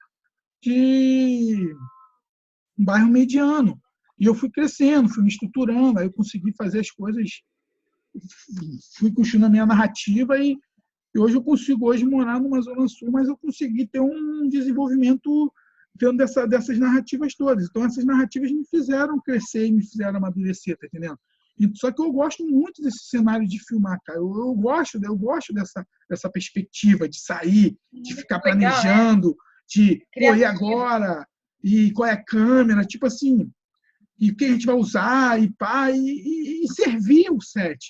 mediano. E eu fui crescendo, fui me estruturando, aí eu consegui fazer as coisas, fui construindo a minha narrativa e hoje eu consigo morar numa zona sul, mas eu consegui ter um desenvolvimento dentro dessas narrativas todas. Então, essas narrativas me fizeram crescer e me fizeram amadurecer, tá entendendo? Só que eu gosto muito desse cenário de filmar, cara. Eu gosto dessa perspectiva de sair, de ficar planejando, de, e agora? E qual é a câmera? Tipo assim, e que a gente vai usar, e pá, e servir o set.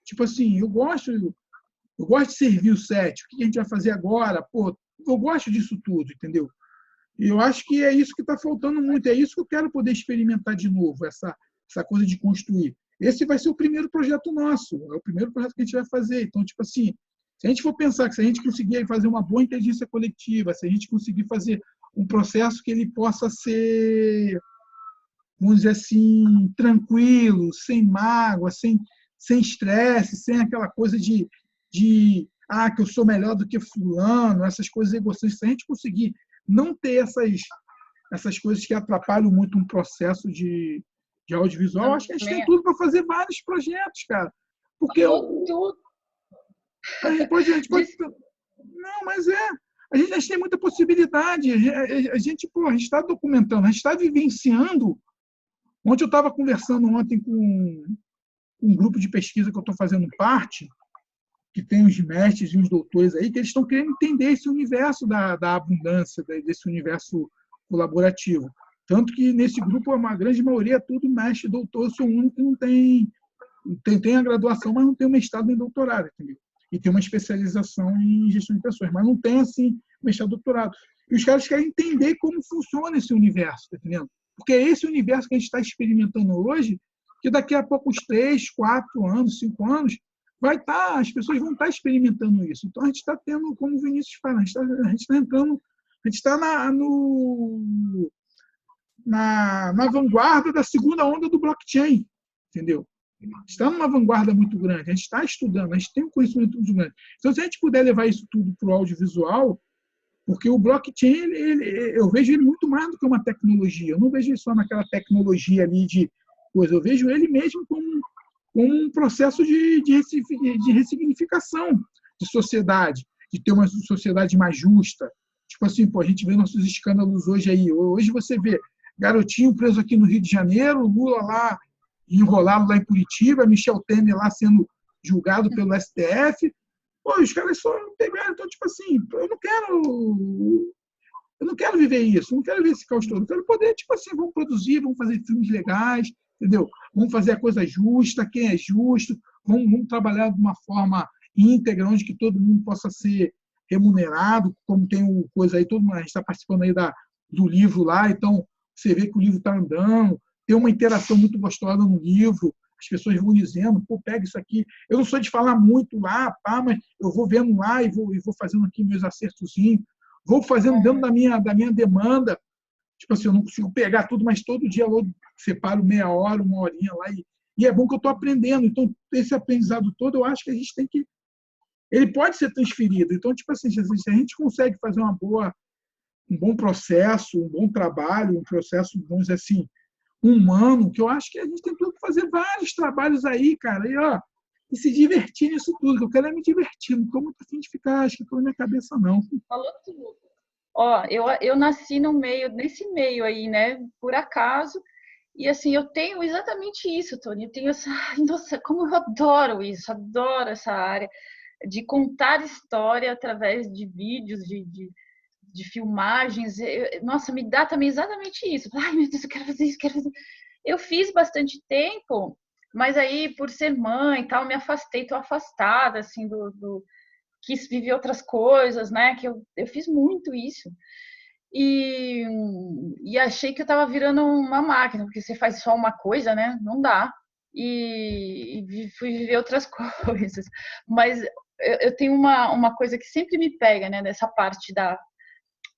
Tipo assim, eu gosto de servir o set, o que a gente vai fazer agora? Pô, eu gosto disso tudo, entendeu? E eu acho que é isso que está faltando muito, é isso que eu quero poder experimentar de novo, essa coisa de construir. Esse vai ser o primeiro projeto nosso, é o primeiro projeto que a gente vai fazer. Então, tipo assim, se a gente for pensar que se a gente conseguir fazer uma boa inteligência coletiva, se a gente conseguir fazer um processo que ele possa ser, vamos dizer assim, tranquilo, sem mágoa, sem estresse, sem aquela coisa de que eu sou melhor do que fulano, essas coisas egocêntricas. Se a gente conseguir não ter essas coisas que atrapalham muito um processo de audiovisual, acho que a gente tem tudo para fazer vários projetos, cara. Porque a gente pode. Não, mas a gente tem muita possibilidade. A gente está documentando, a gente está vivenciando. Ontem eu estava conversando com um grupo de pesquisa que eu estou fazendo parte, que tem uns mestres e uns doutores aí, que eles estão querendo entender esse universo da abundância, desse universo colaborativo. Tanto que nesse grupo, a grande maioria é tudo mestre, doutor, eu sou o único que não tem a graduação, mas não tem um mestrado nem doutorado, entendeu? E tem uma especialização em gestão de pessoas, mas não tem, assim, mestrado, doutorado. E os caras querem entender como funciona esse universo, tá entendendo? Porque é esse universo que a gente está experimentando hoje, que daqui a pouco, uns 3, 4 anos, 5 anos, as pessoas vão estar experimentando isso. Então, a gente está tendo, como o Vinícius fala, a gente está entrando, a gente está na vanguarda da segunda onda do blockchain, entendeu? Está numa vanguarda muito grande, a gente está estudando, a gente tem um conhecimento muito grande. Então, se a gente puder levar isso tudo para o audiovisual, porque o blockchain, eu vejo ele muito mais do que uma tecnologia. Eu não vejo ele só naquela tecnologia ali de coisa, eu vejo ele mesmo como um processo de ressignificação de sociedade, de ter uma sociedade mais justa. Tipo assim, a gente vê nossos escândalos hoje aí. Hoje você vê garotinho preso aqui no Rio de Janeiro, Lula lá enrolado lá em Curitiba, Michel Temer lá sendo julgado pelo STF. Os caras só pegaram. Então, tipo assim, eu não quero viver isso, eu não quero ver esse caos todo. Eu quero poder, tipo assim, vamos produzir, vamos fazer filmes legais, entendeu? Vamos fazer a coisa justa, quem é justo, vamos trabalhar de uma forma íntegra, onde que todo mundo possa ser remunerado, como tem o coisa aí, todo mundo, a gente está participando aí do livro lá, então você vê que o livro está andando, tem uma interação muito gostosa no livro, as pessoas vão dizendo, pega isso aqui. Eu não sou de falar muito lá, mas eu vou vendo lá e vou fazendo aqui meus acertozinhos, vou fazendo dentro da minha demanda. Tipo assim, eu não consigo pegar tudo, mas todo dia eu separo meia hora, uma horinha lá, e é bom que eu estou aprendendo. Então, esse aprendizado todo, eu acho que a gente tem que... Ele pode ser transferido. Então, tipo assim, se a gente consegue fazer um bom processo, um bom trabalho, um processo, vamos dizer assim, humano, que eu acho que a gente tem tudo para fazer vários trabalhos aí, cara, e se divertir nisso tudo, que eu quero é me divertir, não estou muito afim de ficar, acho que estou na minha cabeça, não. Falou tudo. Eu nasci nesse meio aí, né, por acaso, e assim, eu tenho exatamente isso, Tony, eu tenho nossa, como eu adoro isso, adoro essa área de contar história através de vídeos, de filmagens, nossa, me dá também exatamente isso. Ai, meu Deus, eu quero fazer isso, quero fazer. Eu fiz bastante tempo, mas aí, por ser mãe e tal, me afastei, tô afastada, assim, quis viver outras coisas, né, que eu fiz muito isso. E achei que eu estava virando uma máquina, porque você faz só uma coisa, né, não dá. E fui viver outras coisas. Mas eu tenho uma coisa que sempre me pega, né, dessa parte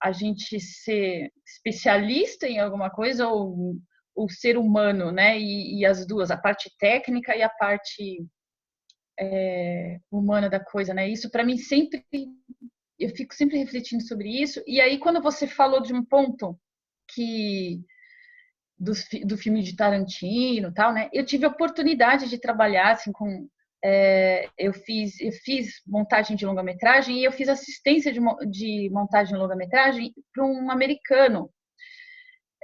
a gente ser especialista em alguma coisa ou o ser humano, né? E as duas, a parte técnica e a parte humana da coisa, né? Isso para mim sempre, eu fico sempre refletindo sobre isso. E aí quando você falou de um ponto que do filme de Tarantino, tal, né? Eu tive a oportunidade de trabalhar assim com eu fiz montagem de longa-metragem e eu fiz assistência de montagem de longa-metragem para um americano.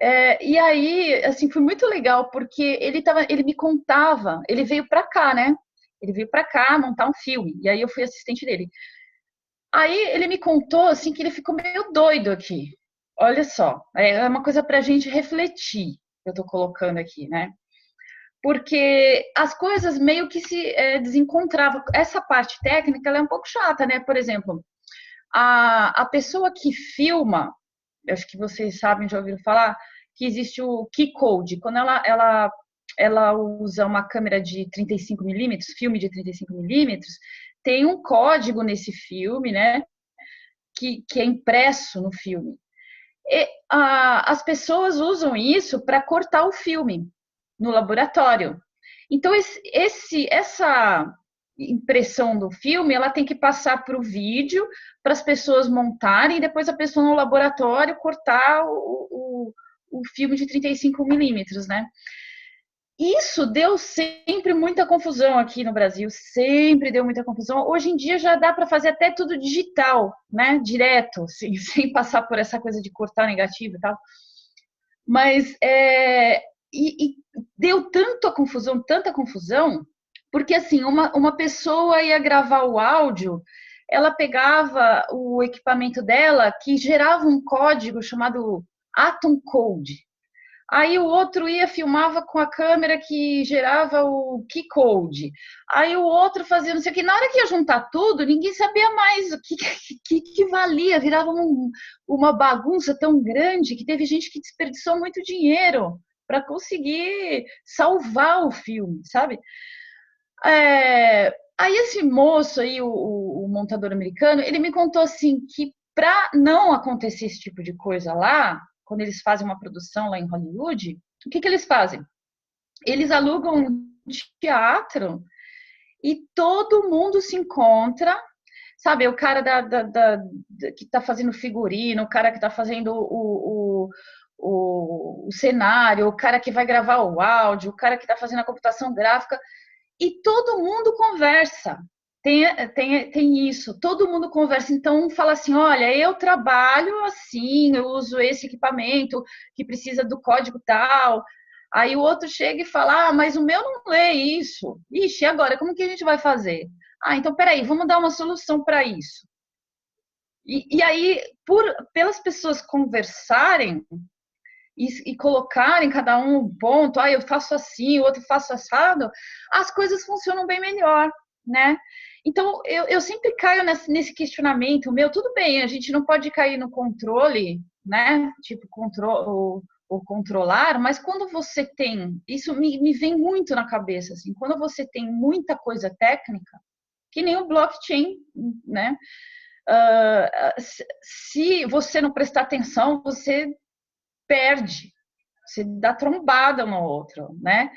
E aí, assim, foi muito legal, porque ele me contava, ele veio para cá, né? Ele veio para cá montar um filme, e aí eu fui assistente dele. Aí ele me contou, assim, que ele ficou meio doido aqui. Olha só, é uma coisa para a gente refletir. eu estou colocando aqui, né? Porque as coisas meio que se desencontravam. Essa parte técnica, ela é um pouco chata, né? Por exemplo, a pessoa que filma, acho que vocês sabem, já ouviram falar, que existe o key code. Quando ela usa uma câmera de 35 milímetros, filme de 35 milímetros, tem um código nesse filme, né? Que é impresso no filme. As pessoas usam isso para cortar o filme no laboratório. Então, essa impressão do filme, ela tem que passar para o vídeo, para as pessoas montarem, e depois a pessoa no laboratório cortar o filme de 35 milímetros, né? Isso deu sempre muita confusão aqui no Brasil, sempre deu muita confusão. Hoje em dia já dá para fazer até tudo digital, né? Direto, assim, sem passar por essa coisa de cortar negativo e tal. Mas deu tanta confusão, porque assim, uma pessoa ia gravar o áudio, ela pegava o equipamento dela que gerava um código chamado Atom Code. Aí o outro filmava com a câmera que gerava o key code. Aí o outro fazia não sei o que. Na hora que ia juntar tudo, ninguém sabia mais o que valia. Virava uma bagunça tão grande que teve gente que desperdiçou muito dinheiro para conseguir salvar o filme, sabe? Aí esse moço aí, o montador americano, ele me contou assim que para não acontecer esse tipo de coisa lá, quando eles fazem uma produção lá em Hollywood, o que eles fazem? Eles alugam um teatro e todo mundo se encontra, sabe? O cara que está fazendo figurino, o cara que está fazendo o cenário, o cara que vai gravar o áudio, o cara que está fazendo a computação gráfica, e todo mundo conversa. Tem isso, todo mundo conversa. Então, um fala assim: olha, eu trabalho assim, eu uso esse equipamento que precisa do código tal. Aí o outro chega e fala: ah, mas o meu não lê isso. Ixi, e agora? Como que a gente vai fazer? Ah, então peraí, vamos dar uma solução para isso. E aí, pelas pessoas conversarem e colocarem cada um ponto, eu faço assim, o outro faço assado, as coisas funcionam bem melhor, né? Então, eu sempre caio nesse questionamento meu, tudo bem, a gente não pode cair no controle, né? Tipo, ou controlar, mas quando você tem, isso me vem muito na cabeça, assim, quando você tem muita coisa técnica, que nem o blockchain, né? Se você não prestar atenção, você perde, você dá trombada um no outro, né?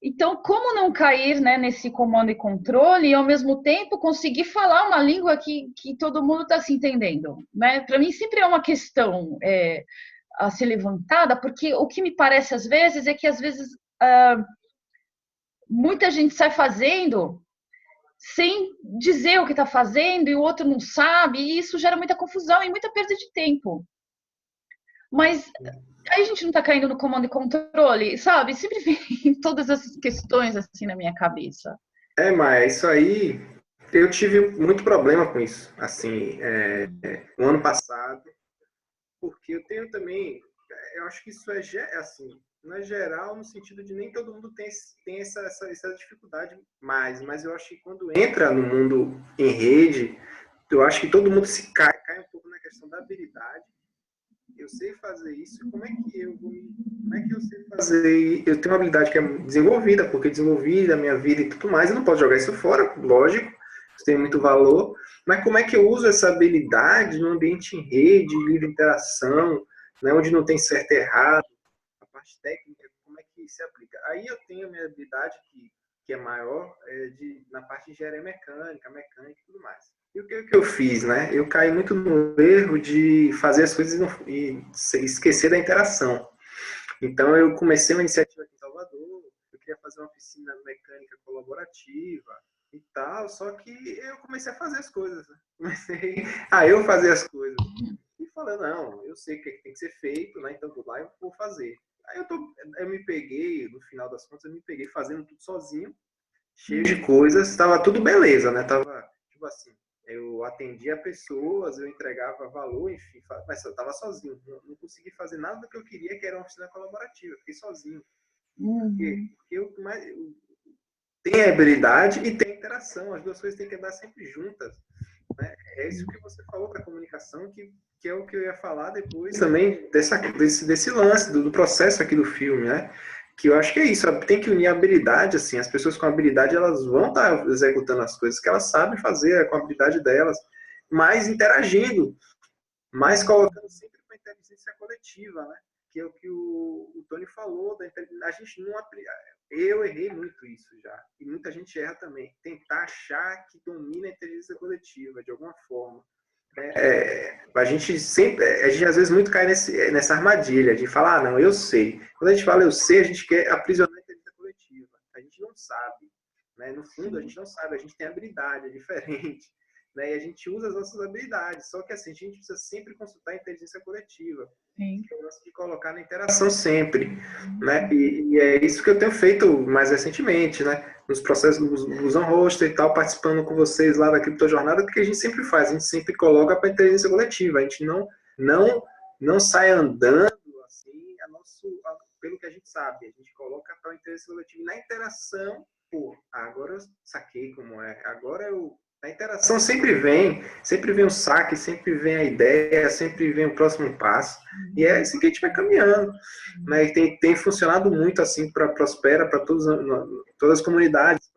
Então, como não cair, né, nesse comando e controle e, ao mesmo tempo, conseguir falar uma língua que todo mundo está se entendendo, né? Para mim, sempre é uma questão a ser levantada, porque o que me parece, às vezes, é que, às vezes, muita gente sai fazendo sem dizer o que está fazendo e o outro não sabe, e isso gera muita confusão e muita perda de tempo. Mas aí a gente não está caindo no comando e controle, sabe? Sempre vem todas essas questões assim na minha cabeça. Mas isso aí, eu tive muito problema com isso, assim, no ano passado, porque eu tenho também, eu acho que isso assim, não é geral no sentido de nem todo mundo tem essa dificuldade mais, mas eu acho que quando entra no mundo em rede, eu acho que todo mundo cai um pouco na questão da habilidade. Eu sei fazer isso, como é que eu sei fazer? Eu tenho uma habilidade que é desenvolvida, porque eu desenvolvi da minha vida e tudo mais, eu não posso jogar isso fora, lógico, isso tem muito valor, mas como é que eu uso essa habilidade no ambiente em rede, livre interação, né, onde não tem certo e errado, a parte técnica, como é que se aplica? Aí eu tenho a minha habilidade que é maior na parte de engenharia mecânica e tudo mais. E o que eu fiz, né? Eu caí muito no erro de fazer as coisas e esquecer da interação. Então, eu comecei uma iniciativa aqui em Salvador, eu queria fazer uma oficina mecânica colaborativa e tal, só que eu comecei a fazer as coisas. Né? Comecei a eu fazer as coisas. E falei, não, eu sei o que tem que ser feito, né? Então, vou lá e vou fazer. Aí eu me peguei, no final das contas, eu me peguei fazendo tudo sozinho, cheio de coisas, tava tudo beleza, né? Tava, tipo assim, Eu atendia pessoas, eu entregava valor, enfim, mas eu estava sozinho. Não consegui fazer nada do que eu queria, que era uma oficina colaborativa. Fiquei sozinho. Porque tem a habilidade e tem a interação. As duas coisas têm que andar sempre juntas. Né? É isso que você falou da comunicação, que é o que eu ia falar depois também desse lance, do processo aqui do filme, né? Que eu acho que é isso, tem que unir a habilidade, assim, as pessoas com habilidade, elas vão estar executando as coisas que elas sabem fazer com a habilidade delas, mas interagindo, mas colocando sempre com a inteligência coletiva, né? Que é o que o Tony falou, a gente não aplica. Eu errei muito isso já, e muita gente erra também, tentar achar que domina a inteligência coletiva, de alguma forma. A gente às vezes muito cai nessa armadilha de falar, não, eu sei. Quando a gente fala eu sei, a gente quer aprisionar a inteligência coletiva. A gente não sabe. Né? No fundo, a gente não sabe, a gente tem habilidade, é diferente. Né? E a gente usa as nossas habilidades. Só que assim, a gente precisa sempre consultar a inteligência coletiva. Sim. Que é o lance de colocar na interação sempre. Né? E é isso que eu tenho feito mais recentemente, né? Nos processos do Busão Roster e tal, participando com vocês lá da Criptojornada, porque a gente sempre faz, a gente sempre coloca para a inteligência coletiva, a gente não sai andando assim, pelo que a gente sabe, a gente coloca para a inteligência coletiva e na interação, agora eu saquei como é, a interação sempre vem o saque, sempre vem a ideia, sempre vem o próximo passo, e é assim que a gente vai caminhando. Né? E tem funcionado muito assim para Prospera, para todas as comunidades,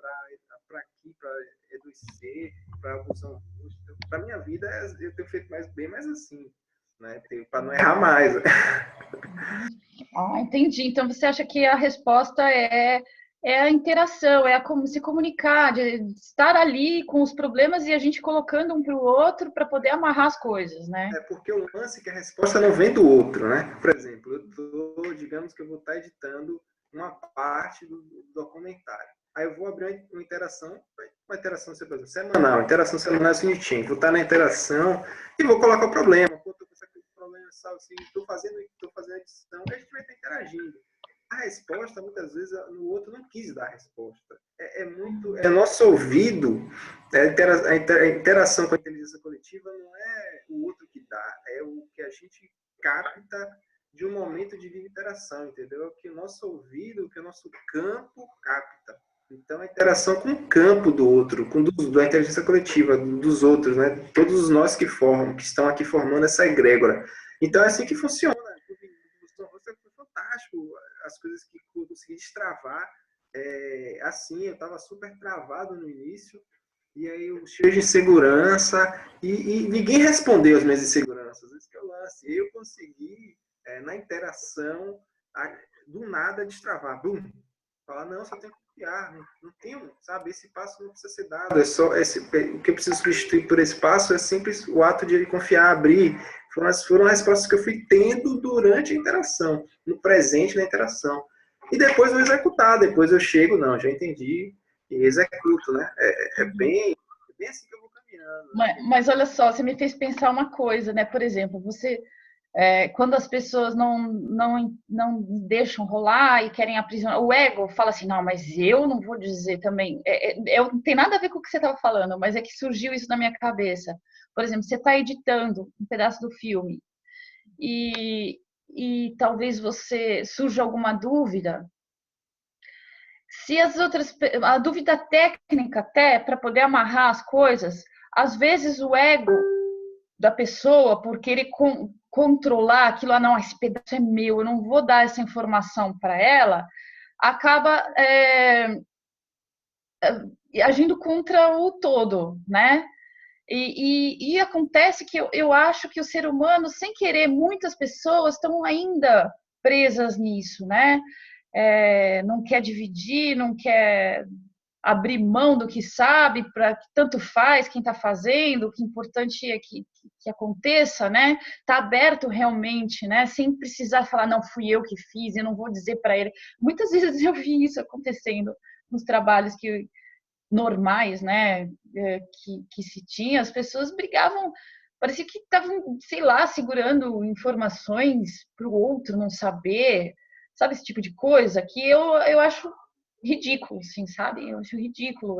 para aqui, para EduC, para Busão. Para minha vida, eu tenho feito bem mais assim, né? Para não errar mais. Entendi. Então você acha que a resposta é a interação, é como se comunicar, de estar ali com os problemas e a gente colocando um para o outro para poder amarrar as coisas, né? É porque o lance é que a resposta não vem do outro, né? Por exemplo, digamos que eu vou estar editando uma parte do documentário. Aí eu vou abrir uma interação semanal. Interação semanal é o seguinte, vou estar na interação e vou colocar o problema. Estou com esse problema, assim, estou fazendo a edição, e a gente vai estar interagindo. A resposta, muitas vezes, no outro não quis dar a resposta. É nosso ouvido, a interação com a inteligência coletiva não é o outro que dá, é o que a gente capta de um momento de viva interação, entendeu? É o que o nosso ouvido, o que o nosso campo capta. Então, a interação com o campo do outro, da inteligência coletiva, dos outros, né? Todos nós que estão aqui formando essa egrégora. Então, é assim que funciona. Foi fantástico as coisas que eu consegui destravar. Assim, eu estava super travado no início, e aí eu cheio de insegurança, e ninguém respondeu as minhas inseguranças. Isso que eu lance. Eu consegui, na interação, do nada destravar. Bum! Falar, não, só tem que confiar, não tenho, sabe? Esse passo não precisa ser dado, o que eu preciso substituir por esse passo é simples o ato de confiar, abrir. Foram respostas que eu fui tendo durante a interação, no presente, na interação. E depois eu executar, depois eu chego, não, já entendi, e executo, né? É bem assim que eu vou caminhando. Né? Mas olha só, você me fez pensar uma coisa, né? Por exemplo, quando as pessoas não deixam rolar e querem aprisionar, o ego fala assim, não, mas eu não vou dizer também. Não tem nada a ver com o que você estava falando, mas é que surgiu isso na minha cabeça. Por exemplo, você está editando um pedaço do filme e talvez você surja alguma dúvida. Se a dúvida técnica até para poder amarrar as coisas, às vezes o ego da pessoa por querer controlar aquilo, não, esse pedaço é meu, eu não vou dar essa informação para ela, acaba agindo contra o todo, né? E acontece que eu acho que o ser humano, sem querer, muitas pessoas estão ainda presas nisso, né? Não quer dividir, não quer abrir mão do que sabe, para que tanto faz quem está fazendo, o que é importante é que aconteça, né? Tá aberto realmente, né? Sem precisar falar, não, fui eu que fiz, eu não vou dizer para ele. Muitas vezes eu vi isso acontecendo nos trabalhos normais, né? Que se tinha, as pessoas brigavam, parecia que estavam, sei lá, segurando informações para o outro não saber, sabe, esse tipo de coisa que eu acho ridículo, assim, sabe? Eu acho ridículo.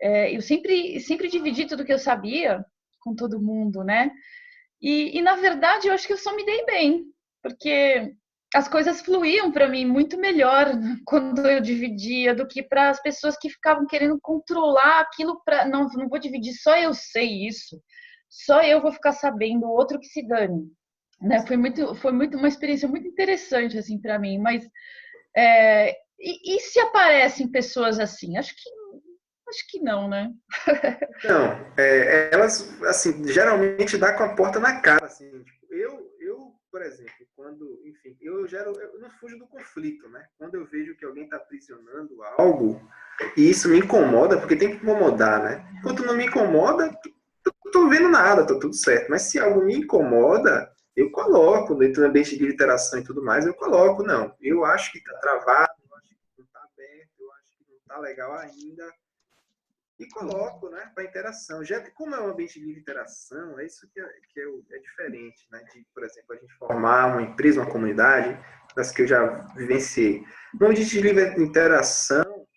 Eu sempre dividi tudo que eu sabia com todo mundo, né? E na verdade, eu acho que eu só me dei bem, porque as coisas fluíam para mim muito melhor, né, quando eu dividia do que para as pessoas que ficavam querendo controlar aquilo para não vou dividir, só eu sei isso, só eu vou ficar sabendo, o outro que se dane, né? Foi muito uma experiência muito interessante assim para mim, mas e se aparecem pessoas assim? Acho que não, né? Não, elas, assim, geralmente dá com a porta na cara, assim, tipo, por exemplo, quando, enfim, eu não fujo do conflito, né? Quando eu vejo que alguém está aprisionando algo, e isso me incomoda, porque tem que incomodar, né? Enquanto não me incomoda, eu não tô vendo nada, tá tudo certo. Mas se algo me incomoda, eu coloco, dentro do ambiente de literação e tudo mais, eu coloco, não. Eu acho que tá travado, eu acho que não tá aberto, eu acho que não tá legal ainda, e coloco, né, para interação. Já como é um ambiente de interação, é isso que é diferente, né, de, por exemplo, a gente formar uma empresa, uma comunidade, das que eu já vivenciei. No ambiente de livre interação,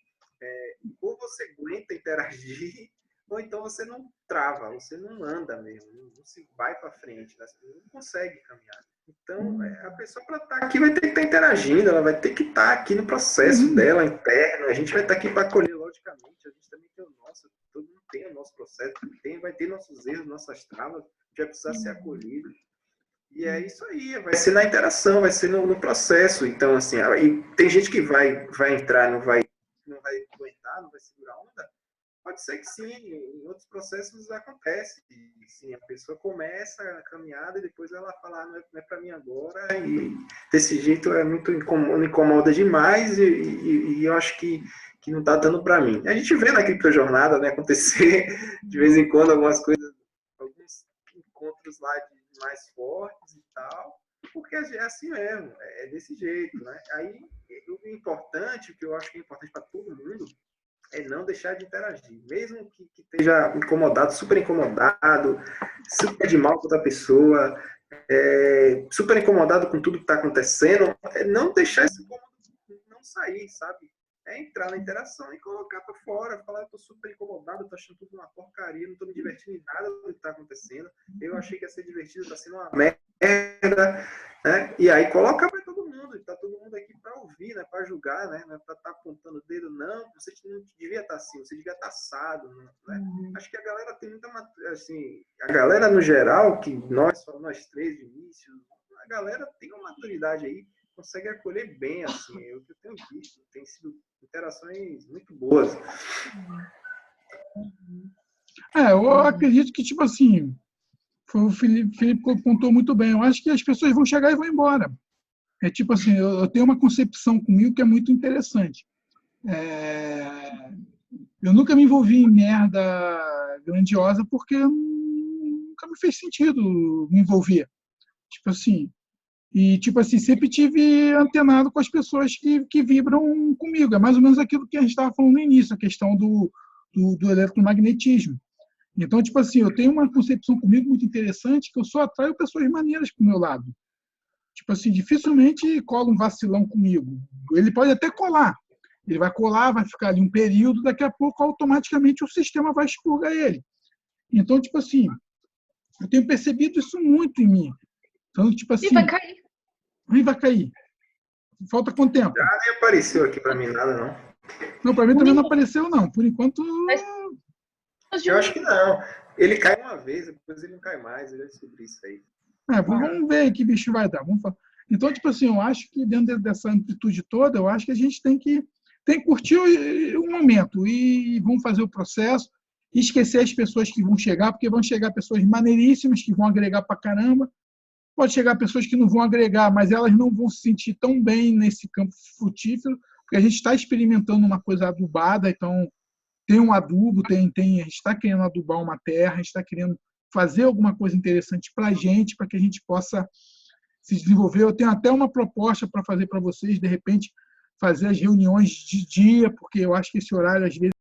ou você aguenta interagir, ou então você não trava, você não anda mesmo, não se vai para frente, né, você não consegue caminhar. Então, a pessoa para estar aqui vai ter que estar interagindo, ela vai ter que estar aqui no processo dela interno, a gente vai estar aqui para acolher, logicamente, a gente também tem o nosso, todo mundo tem o nosso processo, vai ter nossos erros, nossas travas, a gente vai precisar ser acolhido. E é isso aí, vai ser na interação, vai ser no processo. Então, assim, e tem gente que vai entrar, não vai aguentar, não vai segurar a onda. Pode ser que sim, em outros processos acontece. E, sim, a pessoa começa a caminhada e depois ela fala, não é para mim agora, e desse jeito é muito me incomoda demais e eu acho que não está dando para mim. A gente vê na criptojornada, né, acontecer de vez em quando algumas coisas, alguns encontros lá mais fortes e tal, porque é assim mesmo, é desse jeito, né? Aí, o importante, o que eu acho que é importante para todo mundo, é não deixar de interagir. Mesmo que esteja incomodado, super de mal com outra pessoa, super incomodado com tudo que está acontecendo, não deixar esse incômodo não sair, sabe? É entrar na interação e colocar para fora, falar, eu tô super incomodado, tô achando tudo uma porcaria, não tô me divertindo em nada do que está acontecendo, eu achei que ia ser divertido, tá sendo uma merda, né? E aí coloca para todo mundo, está todo mundo aqui para ouvir, né? Para julgar, né? Não é para estar apontando o dedo, não, você não devia estar assim, você devia estar assado, né? Acho que a galera tem muita, assim, a galera no geral, que nós três de início, a galera tem uma maturidade aí, consegue acolher bem, assim, é o que eu tenho visto, tem sido interações muito boas. Eu acredito que, tipo assim, o Felipe contou muito bem. Eu acho que as pessoas vão chegar e vão embora. É tipo assim, eu tenho uma concepção comigo que é muito interessante. Eu nunca me envolvi em merda grandiosa porque nunca me fez sentido me envolver. Tipo assim, tipo assim, sempre tive antenado com as pessoas que vibram comigo. É mais ou menos aquilo que a gente estava falando no início, a questão do eletromagnetismo. Então, tipo assim, eu tenho uma concepção comigo muito interessante que eu só atraio pessoas maneiras para o meu lado. Tipo assim, dificilmente cola um vacilão comigo. Ele pode até colar. Ele vai colar, vai ficar ali um período, daqui a pouco, automaticamente, o sistema vai expurgar ele. Então, tipo assim, eu tenho percebido isso muito em mim. Então, tipo assim... E vai cair. Vai cair. Falta quanto tempo? Já nem apareceu aqui para mim nada, não. Não, para mim também não apareceu, não. Por enquanto... Eu acho que não. Ele cai uma vez, depois ele não cai mais. Eu já descobri isso aí. Vamos ver que bicho vai dar. Então, tipo assim, eu acho que dentro dessa amplitude toda, eu acho que a gente tem que curtir o momento e vamos fazer o processo e esquecer as pessoas que vão chegar, porque vão chegar pessoas maneiríssimas que vão agregar pra caramba. Pode chegar pessoas que não vão agregar, mas elas não vão se sentir tão bem nesse campo frutífero, porque a gente está experimentando uma coisa adubada, então tem um adubo, a gente está querendo adubar uma terra, a gente está querendo fazer alguma coisa interessante para a gente, para que a gente possa se desenvolver. Eu tenho até uma proposta para fazer para vocês, de repente, fazer as reuniões de dia, porque eu acho que esse horário, às vezes,